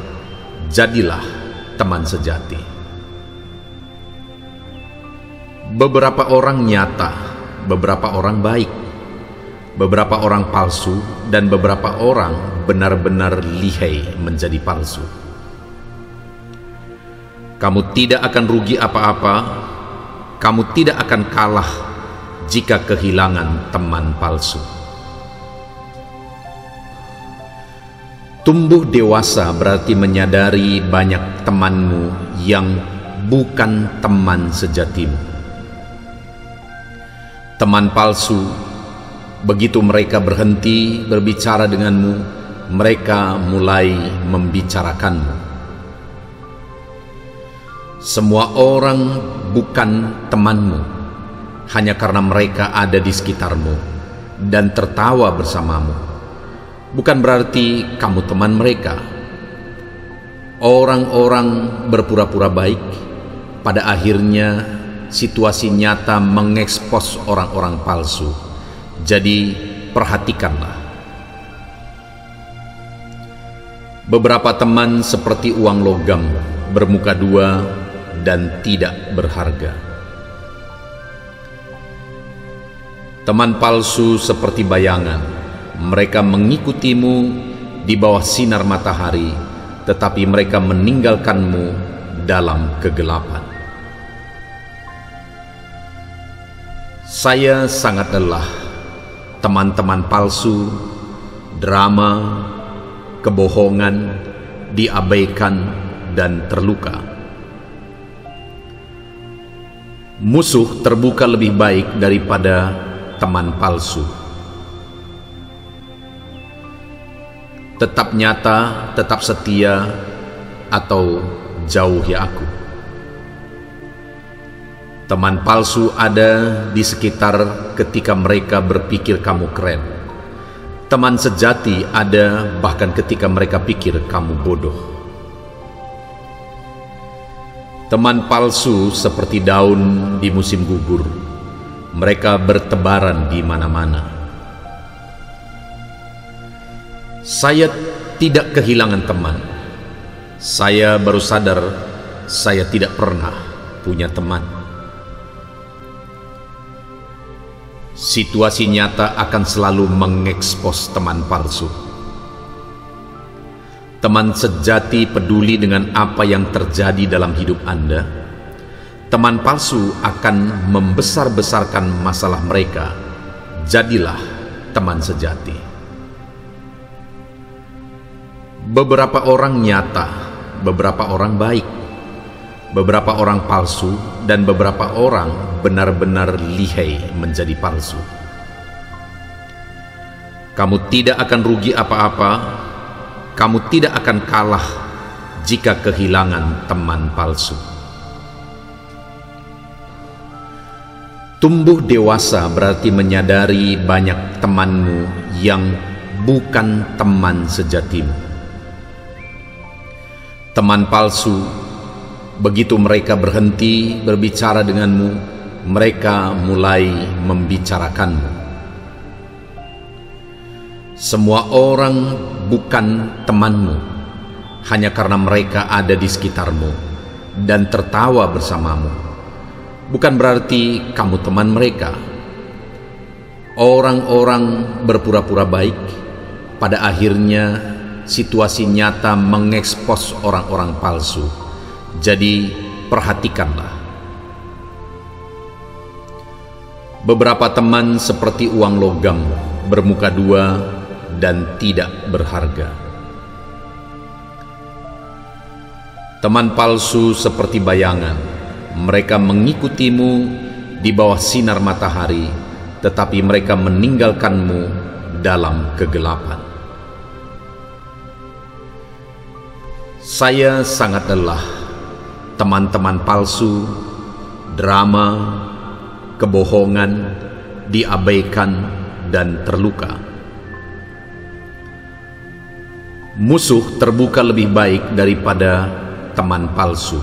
Jadilah teman sejati. Beberapa orang nyata, beberapa orang baik, beberapa orang palsu, dan beberapa orang benar-benar lihai menjadi palsu. Kamu tidak akan rugi apa-apa, kamu tidak akan kalah jika kehilangan teman palsu. Tumbuh dewasa berarti menyadari banyak temanmu yang bukan teman sejatimu. Teman palsu, begitu mereka berhenti berbicara denganmu, mereka mulai membicarakanmu. Semua orang bukan temanmu hanya karena mereka ada di sekitarmu dan tertawa bersamamu. Bukan berarti kamu teman mereka. Orang-orang berpura-pura baik, pada akhirnya situasi nyata mengekspos orang-orang palsu. Jadi perhatikanlah. Beberapa teman seperti uang logam, bermuka dua dan tidak berharga. Teman palsu seperti bayangan. Mereka mengikutimu di bawah sinar matahari, tetapi mereka meninggalkanmu dalam kegelapan. Saya sangat lelah. Teman-teman palsu, drama, kebohongan, diabaikan, dan terluka. Musuh terbuka lebih baik daripada teman palsu. Tetap nyata, tetap setia, atau jauhi aku. Teman palsu ada di sekitar ketika mereka berpikir kamu keren. Teman sejati ada bahkan ketika mereka pikir kamu bodoh. Teman palsu seperti daun di musim gugur. Mereka bertebaran di mana-mana. Saya tidak kehilangan teman. Saya baru sadar saya tidak pernah punya teman. Situasi nyata akan selalu mengekspos teman palsu. Teman sejati peduli dengan apa yang terjadi dalam hidup Anda. Teman palsu akan membesar-besarkan masalah mereka. Jadilah teman sejati. Beberapa orang nyata, beberapa orang baik, beberapa orang palsu, dan beberapa orang benar-benar lihai menjadi palsu. Kamu tidak akan rugi apa-apa, kamu tidak akan kalah jika kehilangan teman palsu. Tumbuh dewasa berarti menyadari banyak temanmu yang bukan teman sejatimu. Teman palsu, begitu mereka berhenti berbicara denganmu, mereka mulai membicarakanmu. Semua orang bukan temanmu hanya karena mereka ada di sekitarmu dan tertawa bersamamu. Bukan berarti kamu teman mereka. Orang-orang berpura-pura baik, pada akhirnya situasi nyata mengekspos orang-orang palsu. Jadi perhatikanlah. Beberapa teman seperti uang logam, bermuka dua dan tidak berharga. Teman palsu seperti bayangan, mereka mengikutimu di bawah sinar matahari, tetapi mereka meninggalkanmu dalam kegelapan. Saya sangat lelah, teman-teman palsu, drama, kebohongan, diabaikan dan terluka. Musuh terbuka lebih baik daripada teman palsu.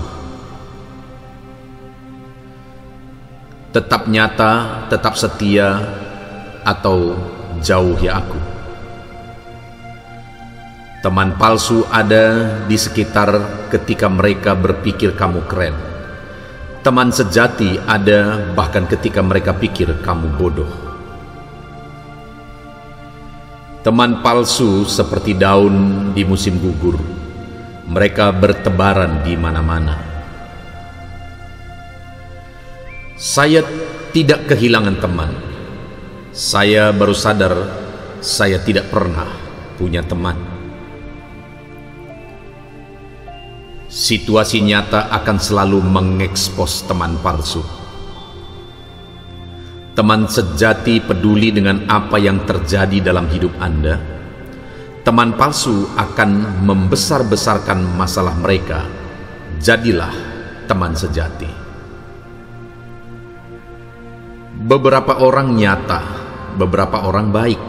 Tetap nyata, tetap setia, atau jauhi aku. Teman palsu ada di sekitar ketika mereka berpikir kamu keren. Teman sejati ada bahkan ketika mereka pikir kamu bodoh. Teman palsu seperti daun di musim gugur. Mereka bertebaran di mana-mana. Saya tidak kehilangan teman. Saya baru sadar saya tidak pernah punya teman. Situasi nyata akan selalu mengekspos teman palsu. Teman sejati peduli dengan apa yang terjadi dalam hidup Anda. Teman palsu akan membesar-besarkan masalah mereka. Jadilah teman sejati. Beberapa orang nyata, beberapa orang baik,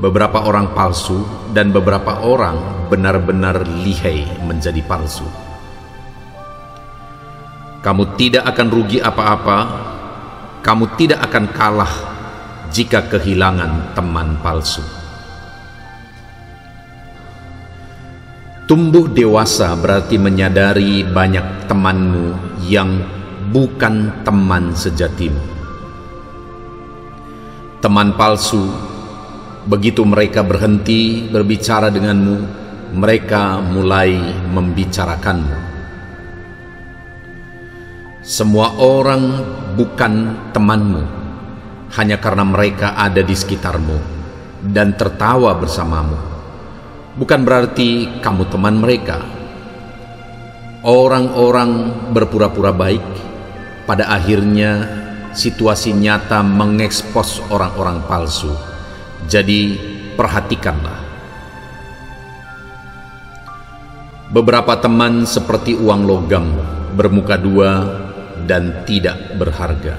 beberapa orang palsu, dan beberapa orang benar-benar lihai menjadi palsu. Kamu tidak akan rugi apa-apa, kamu tidak akan kalah jika kehilangan teman palsu. Tumbuh dewasa berarti menyadari banyak temanmu yang bukan teman sejatimu. Teman palsu, begitu mereka berhenti berbicara denganmu, mereka mulai membicarakanmu. Semua orang bukan temanmu hanya karena mereka ada di sekitarmu dan tertawa bersamamu. Bukan berarti kamu teman mereka. Orang-orang berpura-pura baik, pada akhirnya situasi nyata mengekspos orang-orang palsu. Jadi perhatikanlah. Beberapa teman seperti uang logam, bermuka dua dan tidak berharga.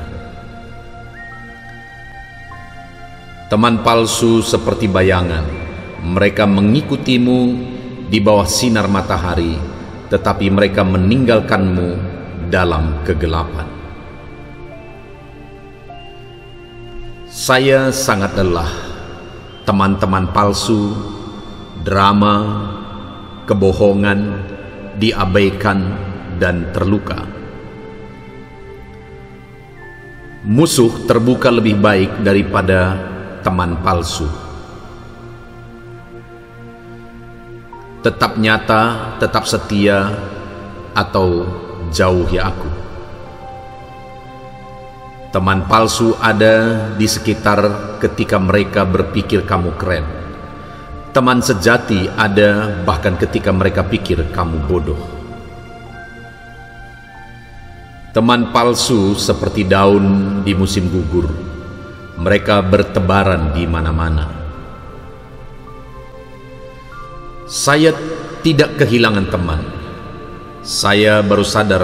Teman palsu seperti bayangan. Mereka mengikutimu di bawah sinar matahari, tetapi mereka meninggalkanmu dalam kegelapan. Saya sangat lelah, teman-teman palsu, drama, kebohongan, diabaikan, dan terluka. Musuh terbuka lebih baik daripada teman palsu. Tetap nyata, tetap setia, atau jauhi aku. Teman palsu ada di sekitar ketika mereka berpikir kamu keren. Teman sejati ada bahkan ketika mereka pikir kamu bodoh. Teman palsu seperti daun di musim gugur. Mereka bertebaran di mana-mana. Saya tidak kehilangan teman. Saya baru sadar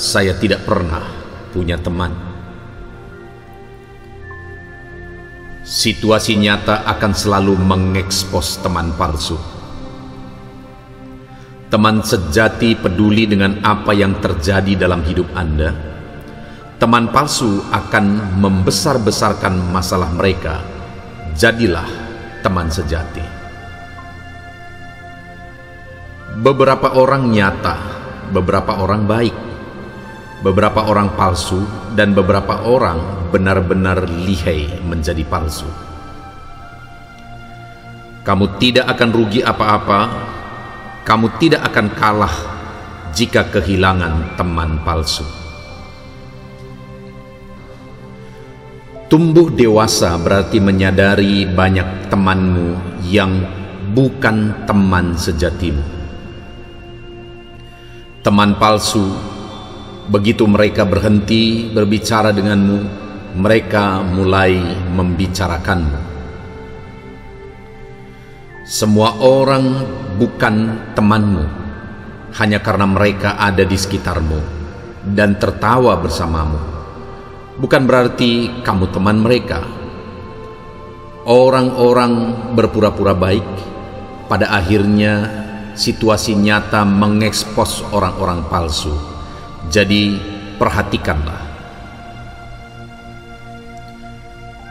saya tidak pernah punya teman. Situasi nyata akan selalu mengekspos teman palsu. Teman sejati peduli dengan apa yang terjadi dalam hidup Anda. Teman palsu akan membesar-besarkan masalah mereka. Jadilah teman sejati. Beberapa orang nyata, beberapa orang baik, beberapa orang palsu, dan beberapa orang benar-benar lihai menjadi palsu. Kamu tidak akan rugi apa-apa, kamu tidak akan kalah jika kehilangan teman palsu. Tumbuh dewasa berarti menyadari banyak temanmu yang bukan teman sejatimu. Teman palsu, begitu mereka berhenti berbicara denganmu, mereka mulai membicarakanmu. Semua orang bukan temanmu hanya karena mereka ada di sekitarmu dan tertawa bersamamu. Bukan berarti kamu teman mereka. Orang-orang berpura-pura baik, pada akhirnya situasi nyata mengekspos orang-orang palsu. Jadi perhatikanlah.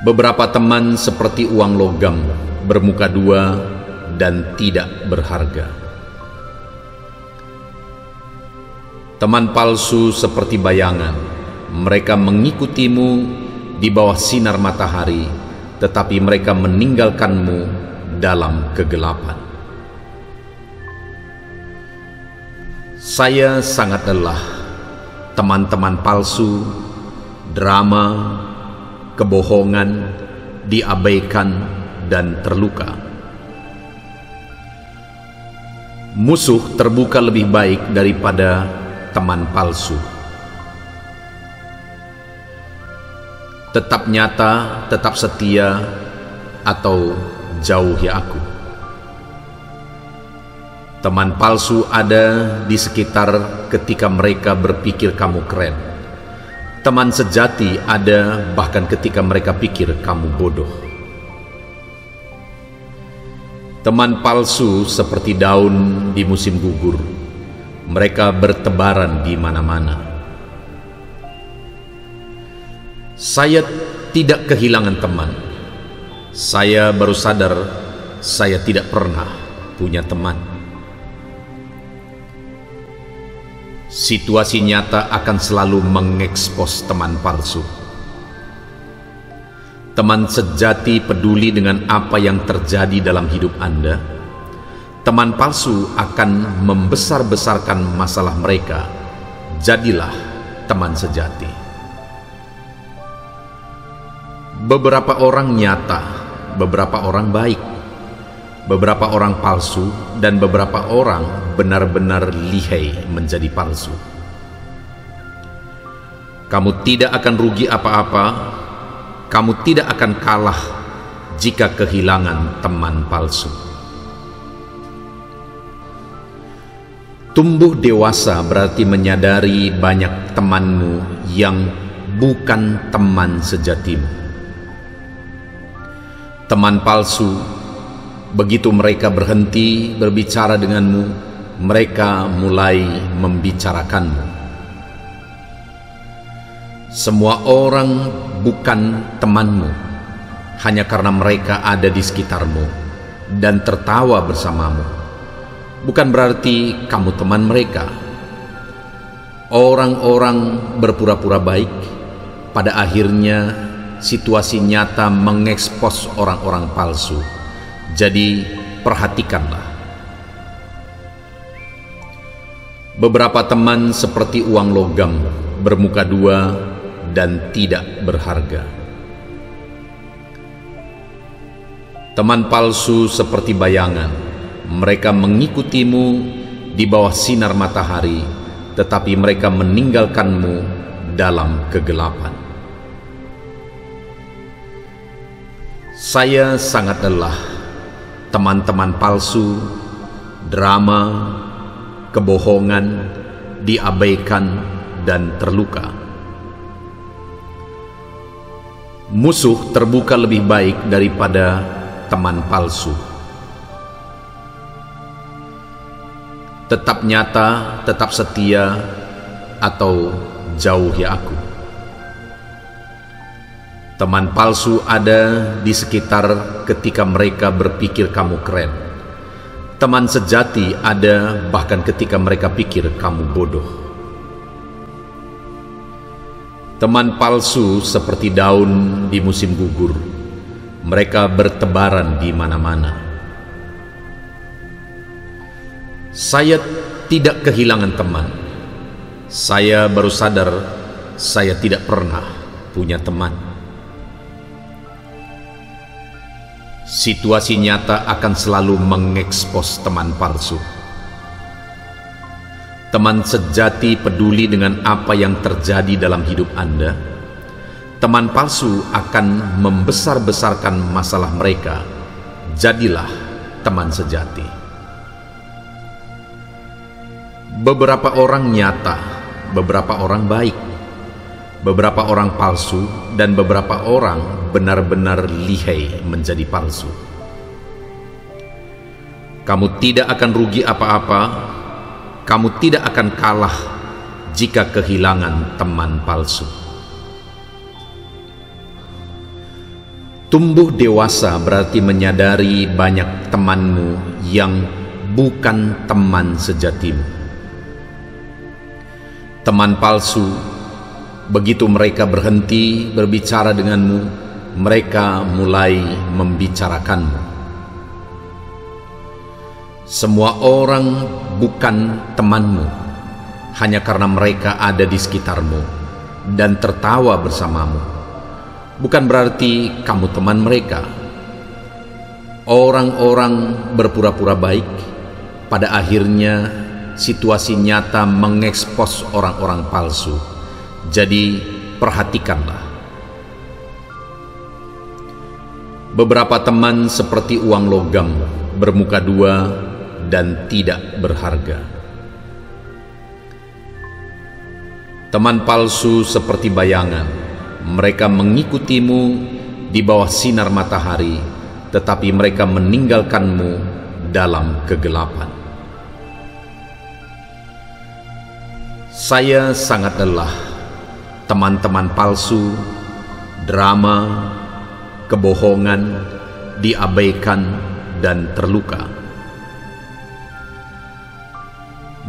Beberapa teman seperti uang logam, bermuka dua dan tidak berharga. Teman palsu seperti bayangan. Mereka mengikutimu di bawah sinar matahari, tetapi mereka meninggalkanmu dalam kegelapan. Saya sangat lelah teman-teman palsu, drama, kebohongan, diabaikan dan terluka. Musuh terbuka lebih baik daripada teman palsu. Tetap nyata, tetap setia, atau jauhi aku. Teman palsu ada di sekitar ketika mereka berpikir kamu keren. Teman sejati ada bahkan ketika mereka pikir kamu bodoh. Teman palsu seperti daun di musim gugur. Mereka bertebaran di mana-mana. Saya tidak kehilangan teman. Saya baru sadar saya tidak pernah punya teman. Situasi nyata akan selalu mengekspos teman palsu. Teman sejati peduli dengan apa yang terjadi dalam hidup Anda. Teman palsu akan membesar-besarkan masalah mereka. Jadilah teman sejati. Beberapa orang nyata, beberapa orang baik, beberapa orang palsu, dan beberapa orang benar-benar lihai menjadi palsu. Kamu tidak akan rugi apa-apa, kamu tidak akan kalah jika kehilangan teman palsu. Tumbuh dewasa berarti menyadari banyak temanmu yang bukan teman sejatimu. Teman palsu, begitu mereka berhenti berbicara denganmu, mereka mulai membicarakanmu. Semua orang bukan temanmu hanya karena mereka ada di sekitarmu dan tertawa bersamamu. Bukan berarti kamu teman mereka. Orang-orang berpura-pura baik, pada akhirnya situasi nyata mengekspos orang-orang palsu. Jadi perhatikanlah. Beberapa teman seperti uang logam, bermuka dua dan tidak berharga. Teman palsu seperti bayangan. Mereka mengikutimu di bawah sinar matahari, tetapi mereka meninggalkanmu dalam kegelapan. Saya sangat lelah teman-teman palsu, drama, kebohongan, diabaikan dan terluka. Musuh terbuka lebih baik daripada teman palsu. Tetap nyata, tetap setia, atau jauhi aku. Teman palsu ada di sekitar ketika mereka berpikir kamu keren. Teman sejati ada bahkan ketika mereka pikir kamu bodoh. Teman palsu seperti daun di musim gugur. Mereka bertebaran di mana-mana. Saya tidak kehilangan teman. Saya baru sadar saya tidak pernah punya teman. Situasi nyata akan selalu mengekspos teman palsu. Teman sejati peduli dengan apa yang terjadi dalam hidup Anda. Teman palsu akan membesar-besarkan masalah mereka. Jadilah teman sejati. Beberapa orang nyata, beberapa orang baik, beberapa orang palsu, dan beberapa orang benar-benar lihai menjadi palsu. Kamu tidak akan rugi apa-apa, kamu tidak akan kalah jika kehilangan teman palsu. Tumbuh dewasa berarti menyadari banyak temanmu yang bukan teman sejatimu. Teman palsu, begitu mereka berhenti berbicara denganmu, mereka mulai membicarakanmu. Semua orang bukan temanmu hanya karena mereka ada di sekitarmu dan tertawa bersamamu. Bukan berarti kamu teman mereka. Orang-orang berpura-pura baik, pada akhirnya situasi nyata mengekspos orang-orang palsu. Jadi perhatikanlah. Beberapa teman seperti uang logam, bermuka dua dan tidak berharga. Teman palsu seperti bayangan. Mereka mengikutimu di bawah sinar matahari, tetapi mereka meninggalkanmu dalam kegelapan. Saya sangat lelah. Teman-teman palsu, drama, kebohongan, diabaikan, dan terluka.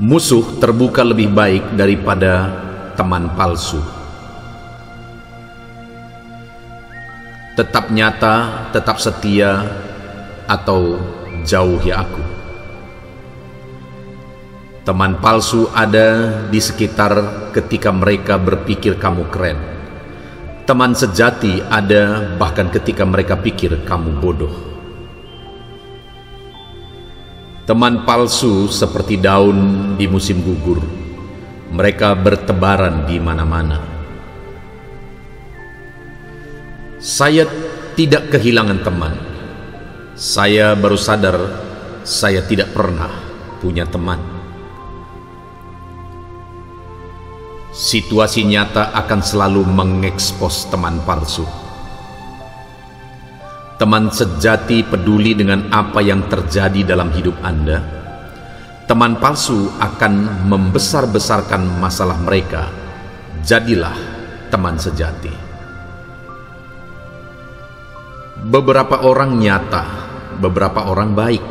Musuh terbuka lebih baik daripada teman palsu. Tetap nyata, tetap setia, atau jauhi aku. Teman palsu ada di sekitar ketika mereka berpikir kamu keren. Teman sejati ada bahkan ketika mereka pikir kamu bodoh. Teman palsu seperti daun di musim gugur. Mereka bertebaran di mana-mana. Saya tidak kehilangan teman. Saya baru sadar saya tidak pernah punya teman. Situasi nyata akan selalu mengekspos teman palsu. Teman sejati peduli dengan apa yang terjadi dalam hidup Anda. Teman palsu akan membesar-besarkan masalah mereka. Jadilah teman sejati. Beberapa orang nyata, beberapa orang baik,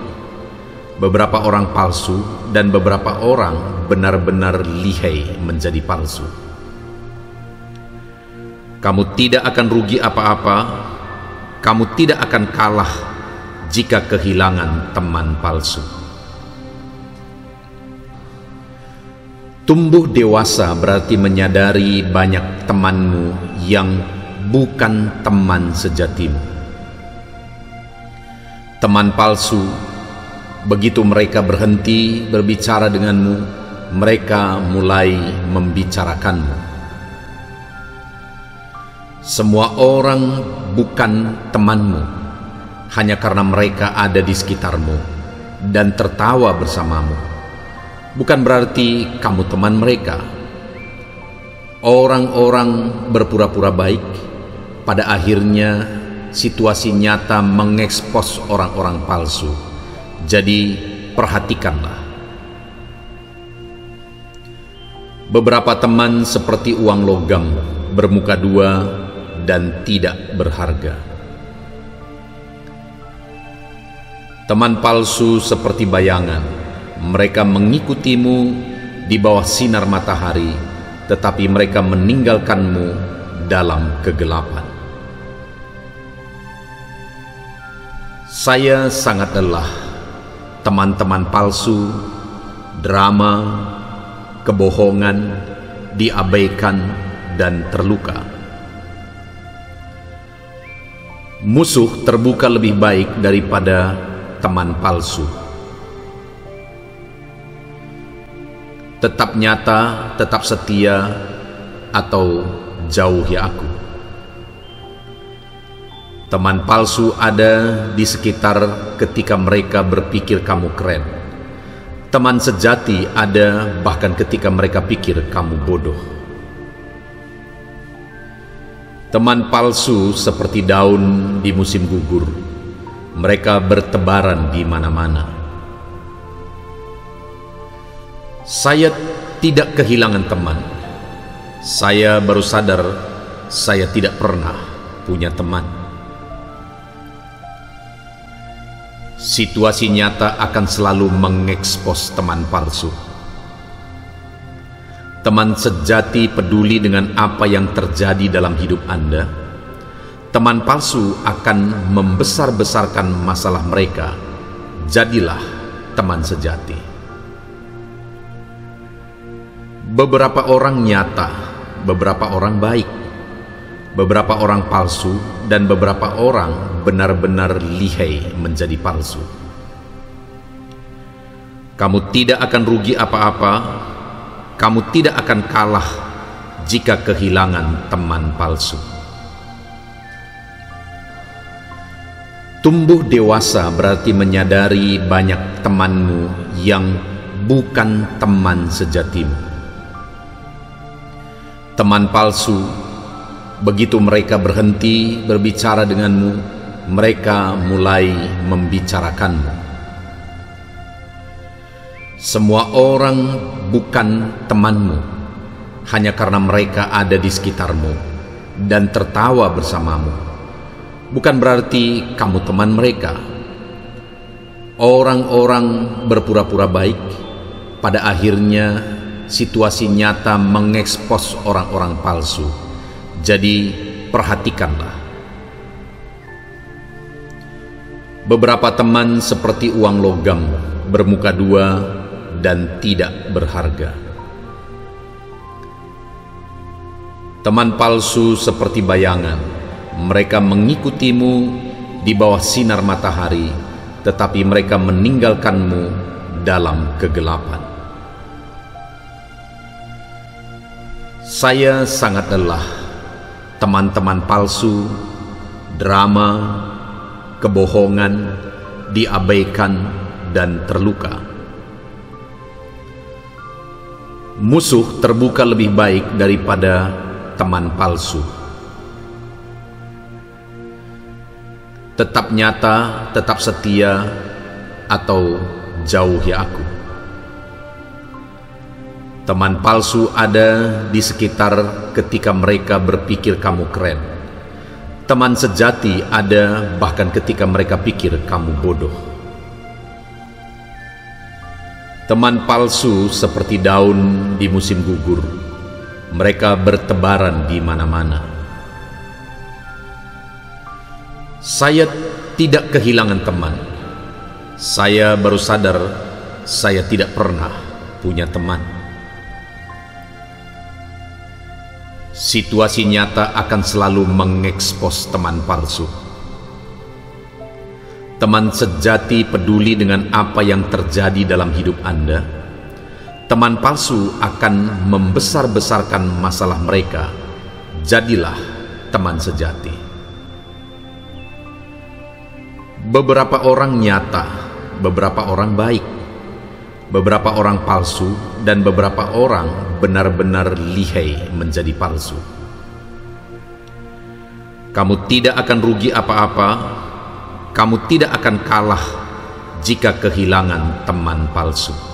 beberapa orang palsu, dan beberapa orang benar-benar lihai menjadi palsu. Kamu tidak akan rugi apa-apa, kamu tidak akan kalah jika kehilangan teman palsu. Tumbuh dewasa berarti menyadari banyak temanmu yang bukan teman sejatimu. Teman palsu, begitu mereka berhenti berbicara denganmu, mereka mulai membicarakanmu. Semua orang bukan temanmu hanya karena mereka ada di sekitarmu dan tertawa bersamamu. Bukan berarti kamu teman mereka. Orang-orang berpura-pura baik, pada akhirnya situasi nyata mengekspos orang-orang palsu. Jadi perhatikanlah. Beberapa teman seperti uang logam, bermuka dua dan tidak berharga. Teman palsu seperti bayangan. Mereka mengikutimu di bawah sinar matahari, tetapi mereka meninggalkanmu dalam kegelapan. Saya sangat lelah. Teman-teman palsu, drama, kebohongan, diabaikan, dan terluka. Musuh terbuka lebih baik daripada teman palsu. Tetap nyata, tetap setia, atau jauhi aku. Teman palsu ada di sekitar ketika mereka berpikir kamu keren. Teman sejati ada bahkan ketika mereka pikir kamu bodoh. Teman palsu seperti daun di musim gugur. Mereka bertebaran di mana-mana. Saya tidak kehilangan teman. Saya baru sadar saya tidak pernah punya teman. Situasi nyata akan selalu mengekspos teman palsu. Teman sejati peduli dengan apa yang terjadi dalam hidup Anda. Teman palsu akan membesar-besarkan masalah mereka. Jadilah teman sejati. Beberapa orang nyata, beberapa orang baik, beberapa orang palsu, dan beberapa orang benar-benar lihai menjadi palsu. Kamu tidak akan rugi apa-apa, kamu tidak akan kalah jika kehilangan teman palsu. Tumbuh dewasa berarti menyadari banyak temanmu yang bukan teman sejatimu. Teman palsu, begitu mereka berhenti berbicara denganmu, mereka mulai membicarakanmu. Semua orang bukan temanmu hanya karena mereka ada di sekitarmu dan tertawa bersamamu. Bukan berarti kamu teman mereka. Orang-orang berpura-pura baik, pada akhirnya situasi nyata mengekspos orang-orang palsu. Jadi perhatikanlah. Beberapa teman seperti uang logam, bermuka dua dan tidak berharga. Teman palsu seperti bayangan. Mereka mengikutimu di bawah sinar matahari, tetapi mereka meninggalkanmu dalam kegelapan. Saya sangat lelah, teman-teman palsu, drama, kebohongan, diabaikan, dan terluka. Musuh terbuka lebih baik daripada teman palsu. Tetap nyata, tetap setia, atau jauhi aku. Teman palsu ada di sekitar ketika mereka berpikir kamu keren. Teman sejati ada bahkan ketika mereka pikir kamu bodoh. Teman palsu seperti daun di musim gugur. Mereka bertebaran di mana-mana. Saya tidak kehilangan teman. Saya baru sadar saya tidak pernah punya teman. Situasi nyata akan selalu mengekspos teman palsu. Teman sejati peduli dengan apa yang terjadi dalam hidup Anda. Teman palsu akan membesar-besarkan masalah mereka. Jadilah teman sejati. Beberapa orang nyata, beberapa orang baik, beberapa orang palsu, dan beberapa orang benar-benar lihai menjadi palsu. Kamu tidak akan rugi apa-apa, kamu tidak akan kalah jika kehilangan teman palsu.